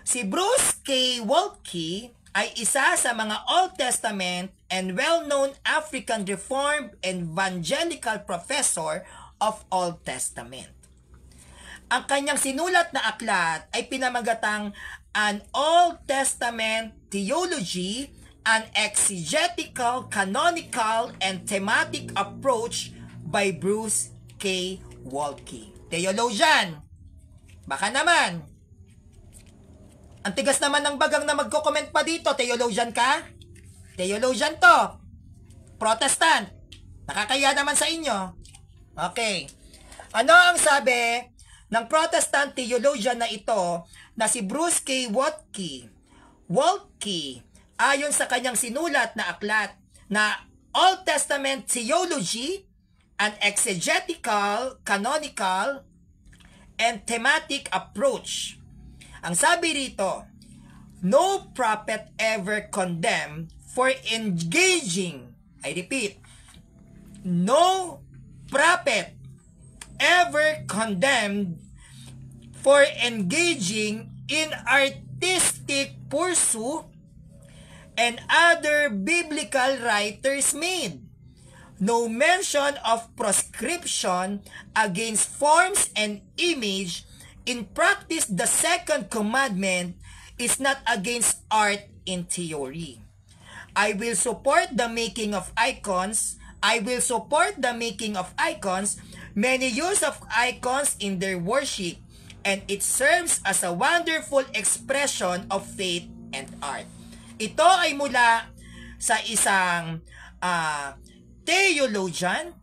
Si Bruce K. Waltke ay isa sa mga Old Testament and well-known African Reformed Evangelical professor of Old Testament. Ang kanyang sinulat na aklat ay pinamagatang An Old Testament Theology, an Exegetical, Canonical, and Thematic Approach by Bruce K. Waltke. Theologian. Baka naman. Ang tigas naman ng bagang na magko-comment pa dito. Theologian ka? Theologian to. Protestant. Nakakaya naman sa inyo. Okay. Ano ang sabi ng Protestant theologian na ito na si Bruce K. Waltke? Waltke, ayon sa kanyang sinulat na aklat na Old Testament Theology, an Exegetical, Canonical, and Thematic Approach. Ang sabi rito, no prophet ever condemned for engaging, I repeat, no prophet ever condemned for engaging in artistic pursuit and other biblical writers made. No mention of proscription against forms and image. In practice, the second commandment is not against art in theory. I will support the making of icons. Many use of icons in their worship, and it serves as a wonderful expression of faith and art. Ito ay mula sa isang theologian,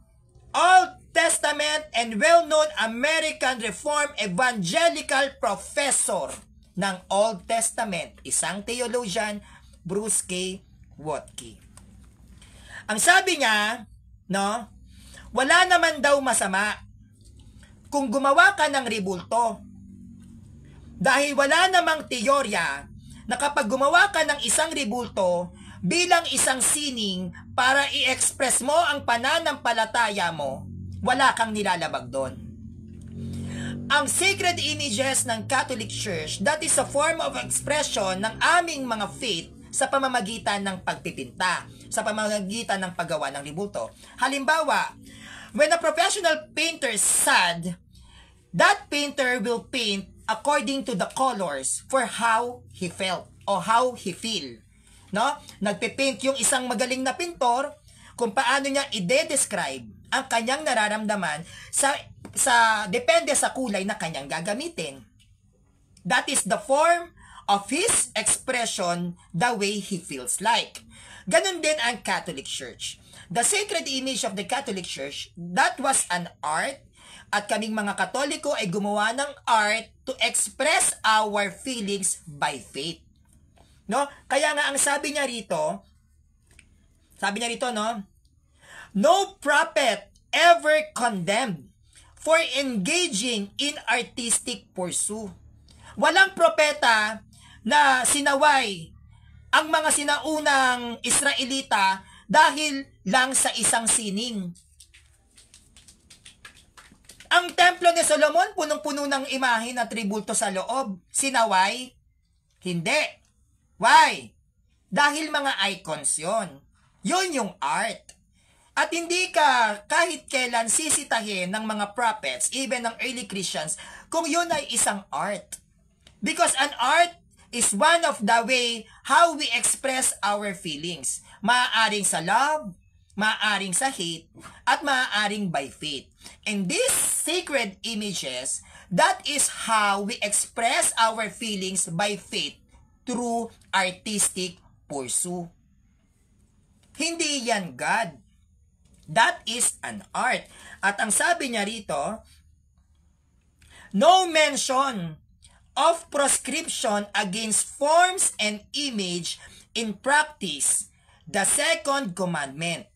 Old Testament and well-known American Reformed Evangelical professor ng Old Testament, isang theologian, Bruce K. Waltke. Ang sabi niya, no, wala naman daw masama kung gumawa ka ng rebulto. Dahil wala namang teorya na kapag gumawa ka ng isang rebulto bilang isang sining para i-express mo ang pananampalataya mo, wala kang nilalabag doon. Ang sacred images ng Catholic Church, that is a form of expression ng aming mga faith sa pamamagitan ng pagpipinta, sa pamamagitan ng paggawa ng rebulto. Halimbawa, when a professional painter sad, that painter will paint according to the colors for how he felt o how he feel. No? Nagpipaint yung isang magaling na pintor kung paano niya i-describe ang kanyang nararamdaman sa depende sa kulay na kanyang gagamitin. That is the form of his expression, the way he feels like. Ganun din ang Catholic Church. The sacred image of the Catholic Church, that was an art, at kaming mga Katoliko ay gumawa ng art to express our feelings by faith. No? Kaya nga ang sabi niya rito, no? No prophet ever condemned for engaging in artistic pursuit. Walang propeta na sinaway ang mga sinaunang Israelita dahil lang sa isang sining. Ang templo ni Solomon, punong-puno ng imahe na tribulto sa loob. Sinaway? Hindi. Why? Dahil mga icons yon. Yun yung art. At hindi ka kahit kailan sisitahin ng mga prophets, even ng early Christians, kung yun ay isang art. Because an art is one of the way how we express our feelings. Maaaring sa love, maaaring sa hate, at maaaring by faith. And these sacred images, that is how we express our feelings by faith through artistic pursuit. Hindi yan God. That is an art. At ang sabi niya rito, no mention of proscription against forms and image in practice. The second commandment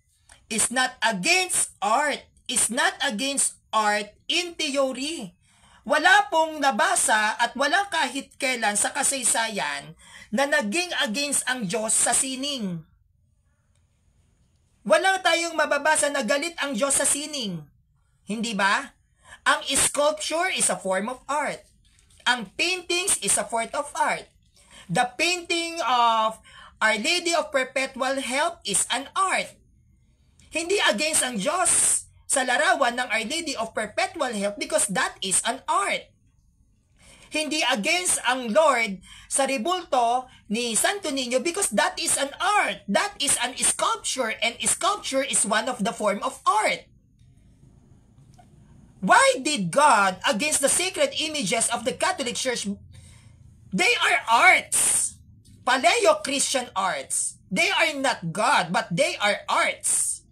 is not against art. Is not against art in theory. Wala pong nabasa at wala kahit kailan sa kasaysayan na naging against ang Diyos sa sining. Wala tayong mababasa na galit ang Diyos sa sining. Hindi ba? Ang sculpture is a form of art. Ang paintings is a form of art. The painting of Our Lady of Perpetual Help is an art. Hindi against ang Diyos sa larawan ng Our Lady of Perpetual Help because that is an art. Hindi against ang Lord sa rebulto ni Santo Niño because that is an art. That is an sculpture, and sculpture is one of the form of art. Why did God against the sacred images of the Catholic Church? They are arts. Paleo-Christian arts. They are not God, but they are arts.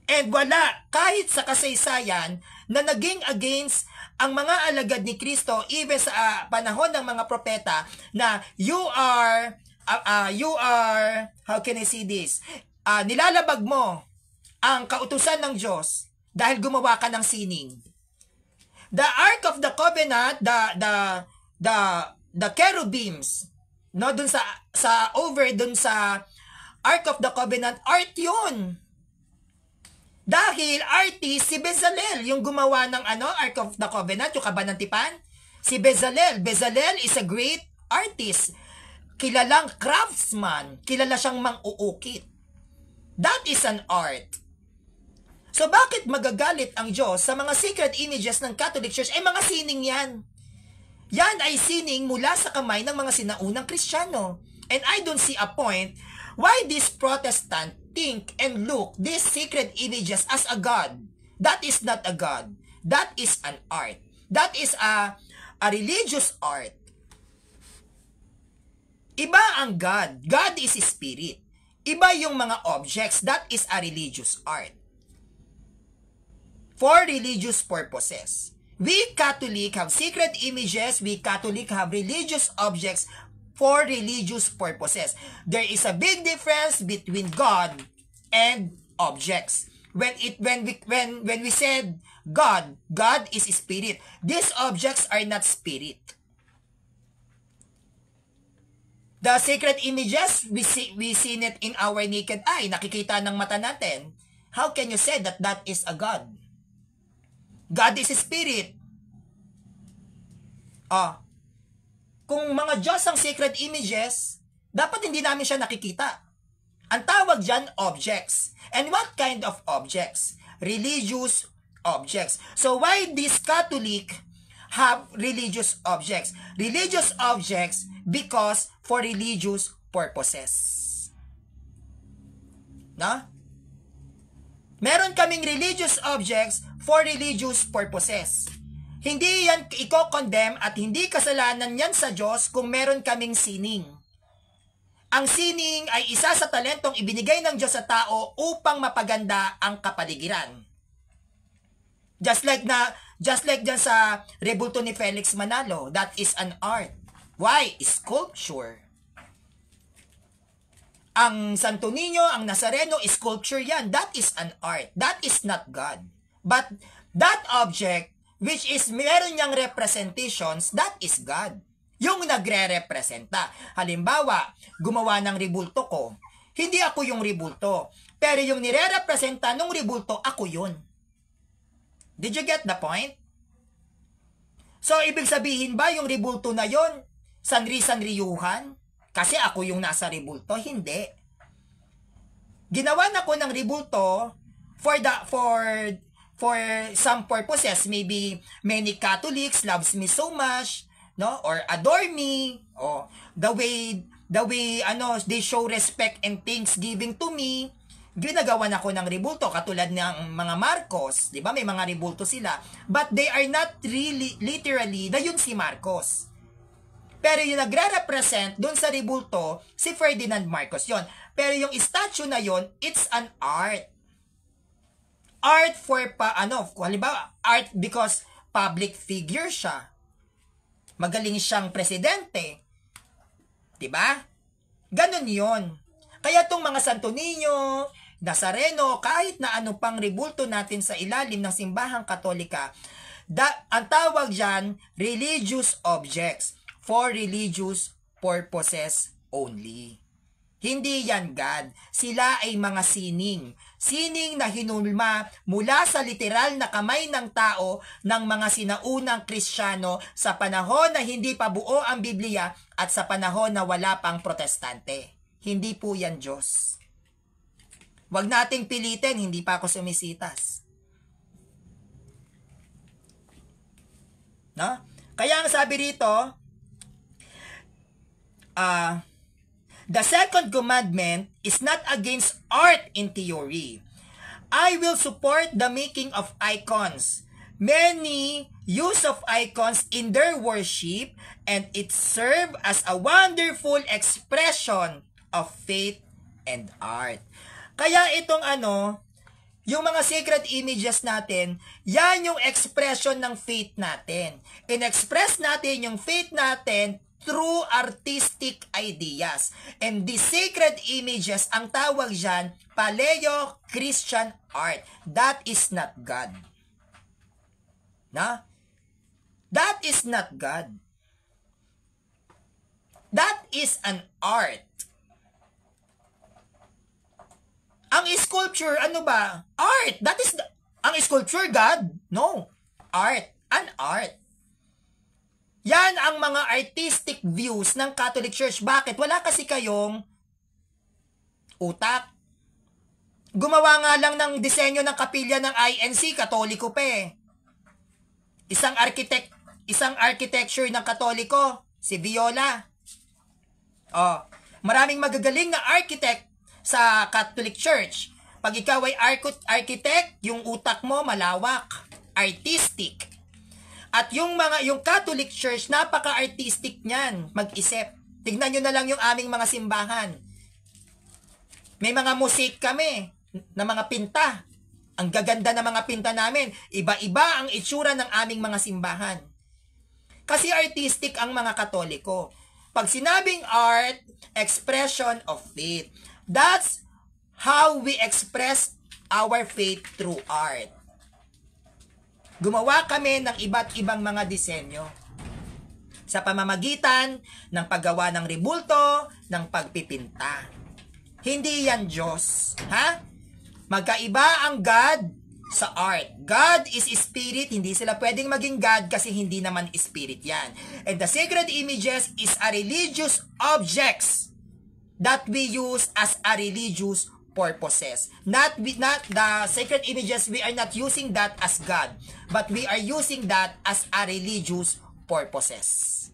And wala kahit sa kasaysayan na naging against ang mga alagad ni Kristo even sa panahon ng mga propeta na you are how can I say this? Nilalabag mo ang kautusan ng Diyos dahil gumawa ka ng sining. The Ark of the Covenant, the cherubims, no, dun sa Ark of the Covenant, art 'yun. Dahil artist si Bezalel, yung gumawa ng Ark of the Covenant, yung Kaban ng Tipan, si Bezalel. Bezalel is a great artist. Kilalang craftsman. Kilala siyang mang-uukit. That is an art. So bakit magagalit ang Diyos sa mga sacred images ng Catholic Church? Mga sining yan. Yan ay sining mula sa kamay ng mga sinaunang Kristiyano. And I don't see a point why this Protestant think and look these sacred images as a God. That is not a God. That is an art. That is a religious art. Iba ang God. God is spirit. Iba yung mga objects. That is a religious art. For religious purposes. We Catholic have sacred images. We Catholic have religious objects for religious purposes. There is a big difference between God and objects. When we said God is spirit. These objects are not spirit. The sacred images, we seen it in our naked eye. Nakikita ng mata natin. How can you say that that is a God? God is spirit. Kung mga Diyos ang sacred images, dapat hindi namin siya nakikita. Ang tawag dyan, objects. And what kind of objects? Religious objects. So why these Catholic have religious objects? Religious objects because for religious purposes. No? Meron kaming religious objects for religious purposes. Hindi yan i-condemn at hindi kasalanan yan sa Diyos kung meron kaming sining. Ang sining ay isa sa talentong ibinigay ng Diyos sa tao upang mapaganda ang kapaligiran. Just like dyan sa rebulto ni Felix Manalo, that is an art. Why? Sculpture. Ang Santo Niño, ang Nazareno, sculpture yan. That is an art. That is not God. But that object, which is meron niyang representations, that is God. Yung nagre-representa. Halimbawa, gumawa ng rebulto ko. Hindi ako yung rebulto. Pero yung nire-representa ng rebulto, ako yun. Did you get the point? So, ibig sabihin ba yung rebulto na yon sanri-sanriyuhan? Kasi ako yung nasa rebulto? Hindi. Ginawa na ko ng rebulto for some purposes, maybe many Catholics loves me so much, no, or adore me, o the way they show respect and thanksgiving to me, ginagawan ako ng rebulto katulad ng mga Marcos, 'di ba? May mga rebulto sila, but they are not really literally na yun si Marcos. Pero yung nagre-represent doon sa rebulto, si Ferdinand Marcos yon. Pero yung statue na yon, it's an art. Art for halimbawa, art because public figure siya. Magaling siyang presidente. 'Di ba? Ganon 'yon. Kaya tong mga Santo Niño, Nazareno, kahit na ano pang rebulto natin sa ilalim ng simbahang Katolika, ang tawag diyan religious objects for religious purposes only. Hindi yan God. Sila ay mga sining. Sining na hinulma mula sa literal na kamay ng tao ng mga sinaunang Kristiyano sa panahon na hindi pa buo ang Biblia at sa panahon na wala pang Protestante. Hindi po yan Diyos. Huwag nating pilitin, hindi pa ako sumisitas. No? Kaya ang sabi rito, the second commandment is not against art in theory. I will support the making of icons. Many use of icons in their worship and it serves as a wonderful expression of faith and art. Kaya itong yung mga sacred images natin, yan yung expression ng faith natin. In-express natin yung faith natin through artistic ideas. And the sacred images, ang tawag dyan, Paleo-Christian art. That is not God. Na? That is not God. That is an art. Ang sculpture, ano ba? Art. That is ang sculpture, God? No. Art. An art. Yan ang mga artistic views ng Catholic Church. Bakit? Wala kasi kayong utak. Gumawa nga lang ng disenyo ng kapilya ng INC, Katoliko pa eh. Isang architecture ng Katoliko, si Viola. Maraming magagaling na architect sa Catholic Church. Pag ikaw ay architect, yung utak mo malawak, artistic. At yung Catholic Church, napaka-artistic niyan, mag-isip. Tignan nyo na lang yung aming mga simbahan. May mga musik kami, na mga pinta. Ang gaganda ng mga pinta namin. Iba-iba ang itsura ng aming mga simbahan. Kasi artistic ang mga Katoliko. Pag sinabing art, expression of faith. That's how we express our faith through art. Gumawa kami ng iba't ibang mga disenyo sa pamamagitan ng paggawa ng rebulto, ng pagpipinta. Hindi yan Diyos. Ha? Magkaiba ang God sa art. God is spirit, hindi sila pwedeng maging God kasi hindi naman spirit yan. And the sacred images is a religious objects that we use as a religious purposes. Not the sacred images, we are not using that as God, but we are using that as a religious purposes.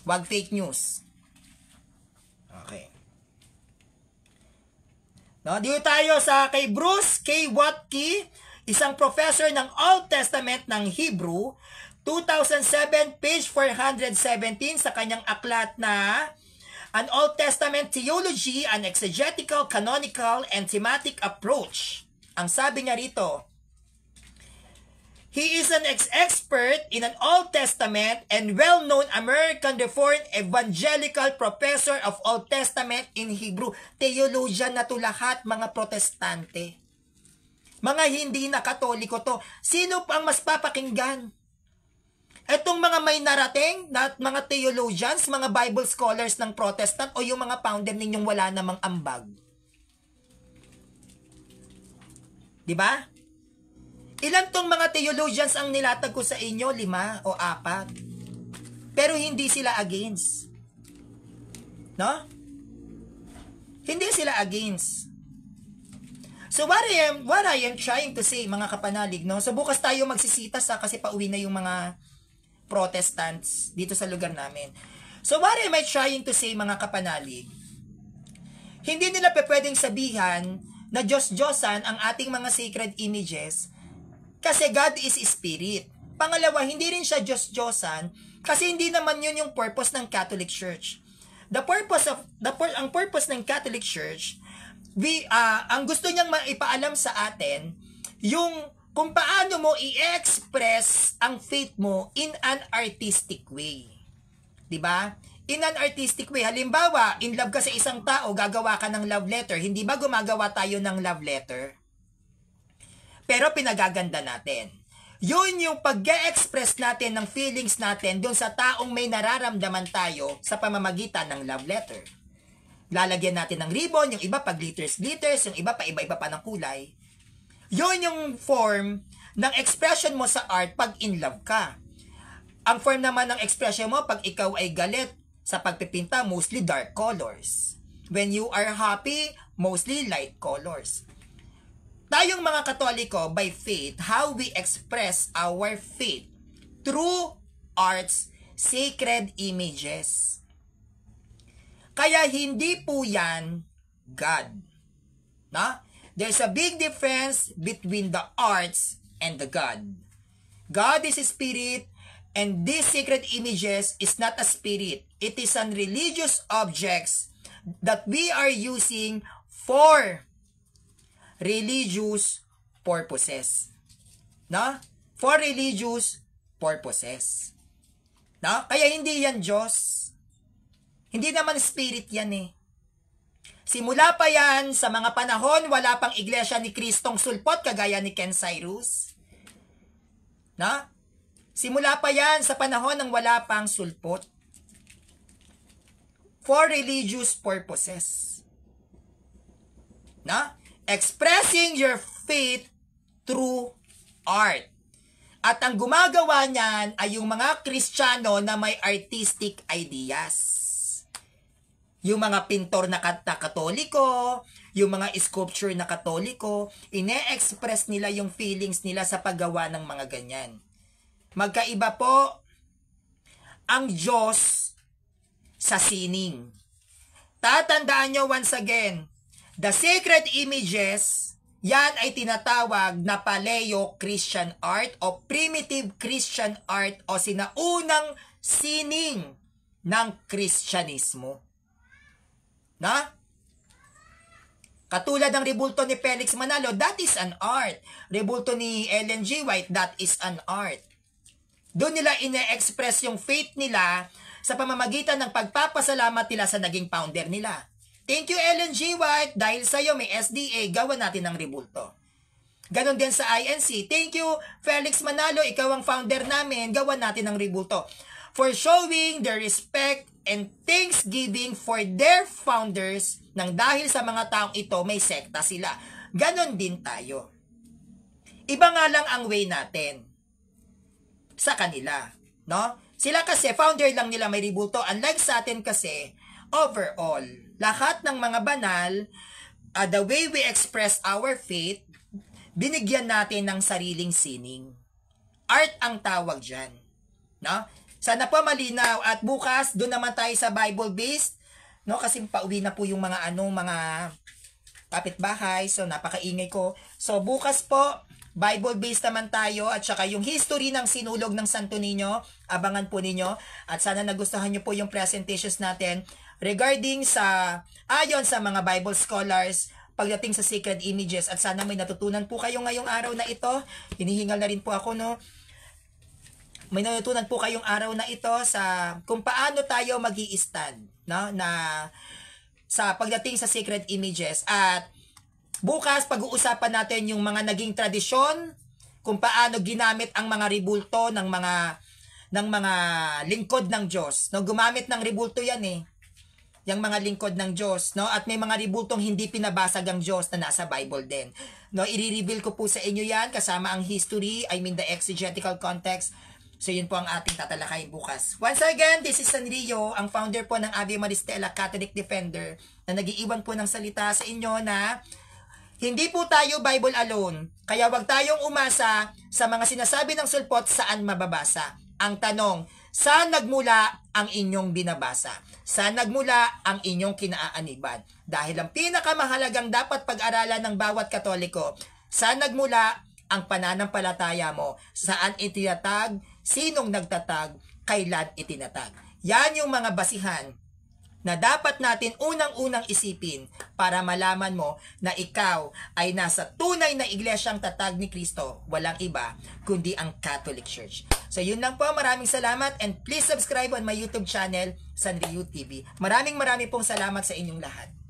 Wag fake news. Okay. No, dito tayo sa kay Bruce K. Watke, isang professor ng Old Testament ng Hebrew, 2007, page 417 sa kanyang aklat na An Old Testament Theology, an Exegetical, Canonical, and Thematic Approach. Ang sabi niya rito, he is an expert in an Old Testament and well-known American Reformed Evangelical Professor of Old Testament in Hebrew. Theologian na to lahat, mga Protestante. Mga hindi na Katoliko to. Sino pang mas papakinggan? Etong mga may narating na mga theologians, mga Bible scholars ng Protestant o yung mga founder ninyong wala namang ambag. Diba? Ilan tong mga theologians ang nilatag ko sa inyo? 5 o 4. Pero hindi sila against. No? Hindi sila against. So what I am trying to say, mga kapanalig, no? So bukas tayo magsisita kasi pauwi na yung mga Protestants dito sa lugar namin. So what am I trying to say, mga kapanalig? Hindi nila pwedeng sabihan na Diyos-Diyosan ang ating mga sacred images kasi God is Spirit. Pangalawa, hindi rin siya Diyos-Diyosan kasi hindi naman yun yung purpose ng Catholic Church. Ang purpose ng Catholic Church, ang gusto niyang maipaalam sa atin, yung kung paano mo i-express ang faith mo in an artistic way. 'Di ba? In an artistic way. Halimbawa, in love ka sa isang tao, gagawa ka ng love letter. Hindi ba gumagawa tayo ng love letter? Pero pinagaganda natin. Yun yung pag-express natin ng feelings natin doon sa taong may nararamdaman tayo sa pamamagitan ng love letter. Lalagyan natin ng ribbon, yung iba pag glitters, yung iba pa iba-iba pa ng kulay. Yun yung form ng expression mo sa art pag in love ka. Ang form naman ng expression mo pag ikaw ay galit sa pagpipinta, mostly dark colors. When you are happy, mostly light colors. Tayong mga Katoliko, by faith, how we express our faith through arts, sacred images. Kaya hindi po yan God. Na? There's a big difference between the arts and the God. God is a spirit, and these sacred images is not a spirit. It is an religious objects that we are using for religious purposes. No? For religious purposes. No? Kaya hindi yan Diyos. Hindi naman spirit yan eh. Simula pa yan sa mga panahon, wala pang iglesia ni Kristong sulpot kagaya ni Ken Cyrus. Na? Simula pa yan sa panahon ng wala pang sulpot. For religious purposes. Na? Expressing your faith through art. At ang gumagawa niyan ay yung mga Kristiyano na may artistic ideas. Yung mga pintor na Katoliko, yung mga sculpture na Katoliko, ine-express nila yung feelings nila sa paggawa ng mga ganyan. Magkaiba po ang Diyos sa sining. Tatandaan nyo once again, the sacred images, yan ay tinatawag na Paleo-Christian art o primitive Christian art o sinaunang sining ng Kristyanismo. Na? Katulad ng rebulto ni Felix Manalo, that is an art. Rebulto ni Ellen G. White, that is an art. Doon nila ine-express yung faith nila sa pamamagitan ng pagpapasalamat nila sa naging founder nila. Thank you, Ellen G. White. Dahil sa'yo may SDA, gawa natin ng rebulto. Ganon din sa INC. Thank you, Felix Manalo. Ikaw ang founder namin. Gawa natin ng rebulto. For showing their respect and thanksgiving for their founders nang dahil sa mga taong ito may sekta sila. Ganon din tayo. Iba nga lang ang way natin sa kanila. No? Sila kasi, founder lang nila may rebulto. Unlike sa atin kasi, overall, lahat ng mga banal, the way we express our faith, binigyan natin ng sariling sining. Art ang tawag dyan. No? Sana po malinaw at bukas doon naman tayo sa Bible based, no, kasi pauwi na po yung mga mga kapitbahay, so napakaingay ko. So bukas po Bible based naman tayo at saka yung history ng sinulog ng Santo Niño, abangan po ninyo at sana nagustuhan niyo po yung presentations natin regarding sa ayon sa mga Bible scholars pagdating sa sacred images at sana may natutunan po kayo ngayong araw na ito. Hinihingal na rin po ako, no. May natutunan po kayong araw na ito sa kung paano tayo mag-i-stand, no, na sa pagdating sa sacred images. At bukas pag-uusapan natin yung mga naging tradisyon, kung paano ginamit ang mga rebulto ng mga lingkod ng Diyos. No, gumamit ng rebulto 'yan eh. Yung mga lingkod ng Diyos, no? At may mga rebultong hindi pinabasag ang Diyos na nasa Bible din. No, i-reveal ko po sa inyo 'yan kasama ang history, I mean the exegetical context. So, yun po ang ating tatalakayin bukas. Once again, this is Sanrio, ang founder po ng Ave Maristela Catholic Defender, na nag-iiwan po ng salita sa inyo na Hindi po tayo Bible alone, kaya wag tayong umasa sa mga sinasabi ng sulpot saan mababasa. Ang tanong, saan nagmula ang inyong binabasa? Saan nagmula ang inyong kinaaaniban? Dahil ang pinakamahalagang dapat pag-aralan ng bawat Katoliko, saan nagmula ang pananampalataya mo? Saan itinatag? Sinong nagtatag? Kailan itinatag? Yan yung mga basihan na dapat natin unang-unang isipin para malaman mo na ikaw ay nasa tunay na iglesyang tatag ni Kristo, walang iba kundi ang Catholic Church. So yun lang po, maraming salamat and please subscribe on my YouTube channel, Sanrio TV. Maraming pong salamat sa inyong lahat.